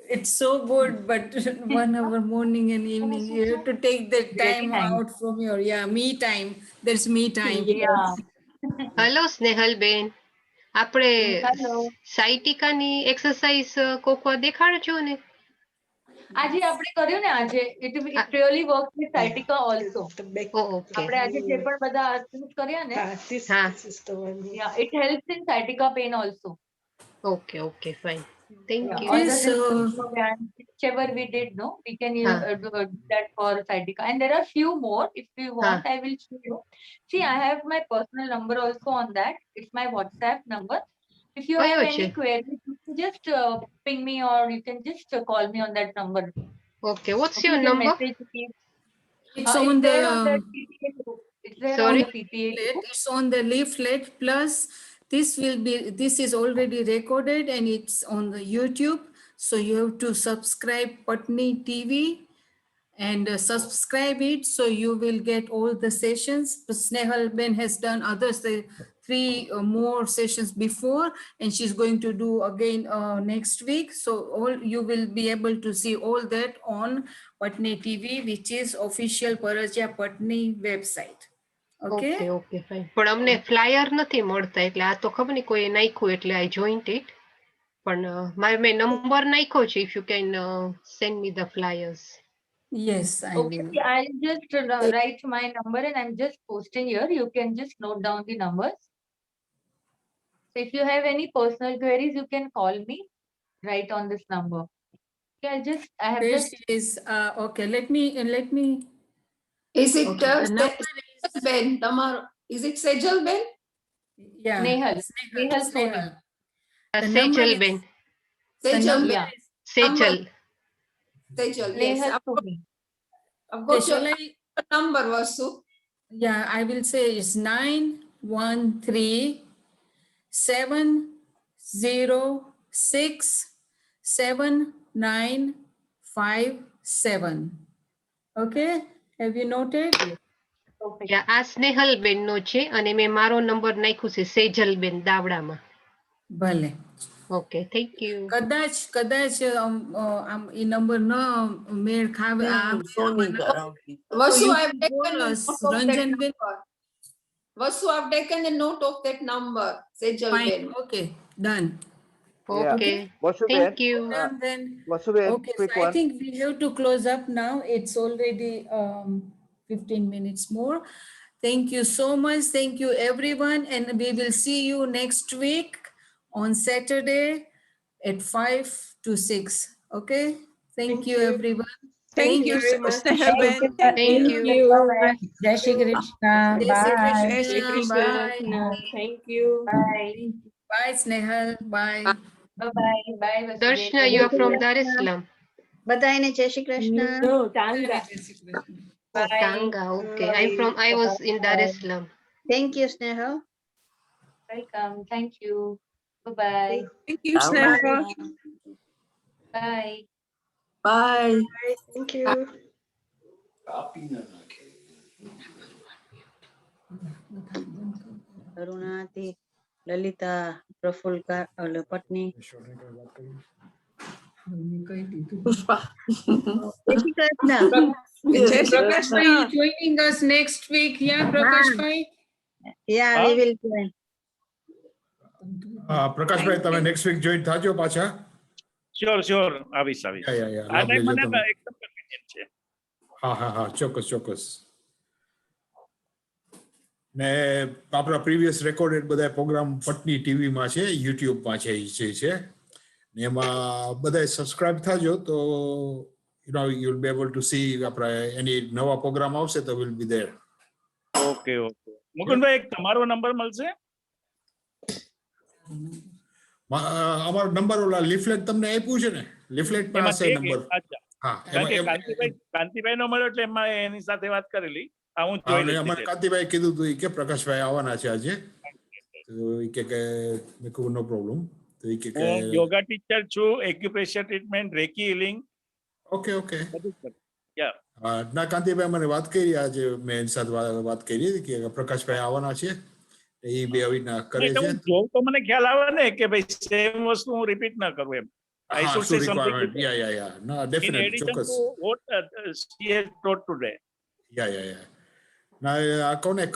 it's so good, but 1 hour morning and evening, you have to take that Very time nice. out from your, me time. There's me time. Yeah. Hello સ્નેહલબેન, આપણે Hello. સાયટિકાની exercise કોકવા દેખાડજો ને. આજે આપણે કર્યું ને આજે it really works with sciatica also. Okay આપણે આજે જે પણ બધા આસન કર્યા ને This હા is the one. yeah, it helps in sciatica pain also. Okay okay fine thank Yeah, you. all the Yes, programs, whichever we did, no, we can Huh. do that for sciatica. And there are few more. If you want, I will show you. See, I have my personal number also on that. It's my WhatsApp number. If you have any queries, you can just ping me or you can just call me on that number. Okay what's You your can number? message me. it's on the, there on the PTA group. It's there Sorry? on the PTA group. it's on the leaflet. Plus, this is already recorded and it's on the YouTube. So you have to subscribe Patni TV and subscribe it so you will get all the sessions. Snehal Ben has done others, 3 more sessions before, and she's going to do again next week. So all you will be able to see all that on Patni TV, which is official Parajya Patni website. Okay. Okay okay fine. પણ અમને flyer નથી મળતા એટલે આ તો ખબર નહીં કોઈ નાખ્યું એટલે આઈ જોઈન્ટ ઇટ. પણ મેં નંબર નાખ્યો છે. If you can send me the flyers. Yes, I Okay, will. I'll just write my number and I'm just posting here. You can just note down the numbers. So if you have any personal queries, you can call me right on this number. Okay, I have There just. she is. Okay, let me. Is it Okay, the number Sejal Ben? Is it Sejal Ben? Yeah. Nehal. Nehal Sohi. The number Sejal is- Ben. the Sejal number Ben. is- Sejal. Sejal, yes. Nehal I've got, Sohi. I've got Shall your I? number, Vasu. Yeah, I will say it's 913 706 7957. Okay, have you noted? Yeah, આ સ્નેહલ બેન નો છે અને મેં મારો number નાખ્યો છે સેજલ બેન દાવડામાં. ભલે. Okay, thank you. કદાચ આમ એ નંબર ન મેળ ખાવે Vasu, I've taken a bolus note of that Ranjanben. number. Vasu, I've taken a note of that number. Sejal Fine, Ben. okay, done. Okay, Vasuben, thank you. Then Vasuben, okay, quick so I one. think we have to close up now. It's already 15 minutes more. Thank you so much. Thank you everyone, and we will see you next week on Saturday at 5 to 6. Okay, thank you everyone. Thank you very much, Snehal Ben. Thank you. Jai Shri Krishna. Jai Shri Bye. Krishna. Jai Shri Krishna. Bye. Thank you. Bye. Bye, Snehal. Bye. Bye bye. Bye, Vasudev. Darshana, you are from Dar es Salaam. બધાને જય Shri Krishna. No, Tanga. Oh, Tanga. Okay, I was in Dar es Salaam. Thank you, Snehal. Welcome. Thank you. Bye bye. Thank you, Snehal. Bye. Bye. Thank you. કરુણાથી Lalita પ્રફુલ્લ પત્ની Pushpa. જય Shri Krishna. Jai Shri Prakash, are you Krishna. joining us next week? Yeah, Prakash bhai? Yeah, we will join. Prakashbhai તમે next week join થાજો પાછા. Sure આવીશ Yeah, yeah, yeah. આ time Lovely, મને તમે. એકદમ convenient છે. હા ચોક્કસ. ને આપણા પ્રીવિયસ રેકોર્ડેડ બધા પ્રોગ્રામ પટની ટીવીમાં છે, યુટ્યુબમાં છે એ છે ને એમાં બધા સબસ્ક્રાઇબ થાજો તો you'll be able to see આપણા એની નવા પ્રોગ્રામ આવશે તો will be there. Okay Mukundbhai એક તમારો નંબર મળશે? અમારો નંબર ઓલા લીફલેટ તમને આપ્યું છે ને, લીફલેટમાં એમાં હશે છે કે? નંબર. અચ્છા. હા કારણ કે એમાં કાંતિભાઈ નો મળ્યો એટલે એમાં એની સાથે વાત કરેલી. હું જોઈ લઈશ. મને કાંતિભાઈ કીધું હતું કે પ્રકાશભાઈ આવવાના છે આજે, તો એ કે મેં કહ્યું નો પ્રોબ્લેમ. તો એ કે હું યોગા ટીચર છું, acupressure treatment, recce healing. Okay બધું જ કરું. યા ના કાંતિભાઈ મને વાત કરી, આજે મેં એની સાથે વાત કરી હતી કે પ્રકાશભાઈ આવવાના છે, એ બે આવીને કરે છે. હું જોઉં તો મને ખ્યાલ આવે ને કે ભાઈ સેમ વસ્તુ હું રિપીટ ના કરું એમ. I should say something requirement. different. Yeah. No, In definitely. addition ચોક્કસ. to what she has taught today. Yeah. Now,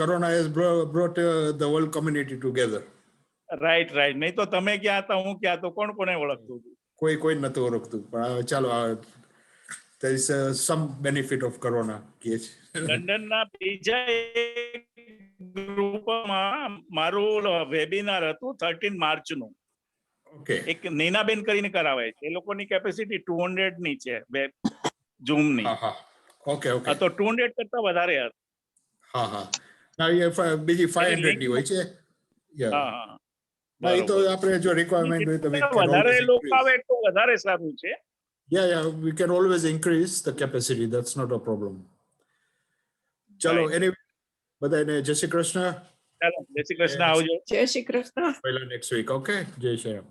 Corona has brought the whole community together. Right. નહીં તો તમે ક્યાં હતા, હું ક્યાં હતો, કોને ઓળખતું હતું? કોઈ નતું ઓળખતું, પણ ચાલો there is some benefit of Corona. લંડનના બીજા ગ્રુપમાં મારું વેબિનાર હતું 13 માર્ચનું. Okay. એક નૈનાબેન કરીને કરાવે છે, એ લોકોની કેપેસિટી 200 ની છે ઝૂમ ની. Okay. તો 200 કરતા વધારે હતી. હા. ના એ બીજી 500 ની હોય છે. હા. ના એ તો આપણે જો રિક્વાયરમેન્ટ હોય તો વધારે લોકો આવે તો વધારે સારું છે. Yeah, we can always increase the capacity. That's not a problem. ચલો anyway, બધાને જય શ્રી કૃષ્ણ. ચાલો જય શ્રી કૃષ્ણ, આવજો. Jai Shri Krishna. પહેલા next week, okay? જય શ્રી રામ.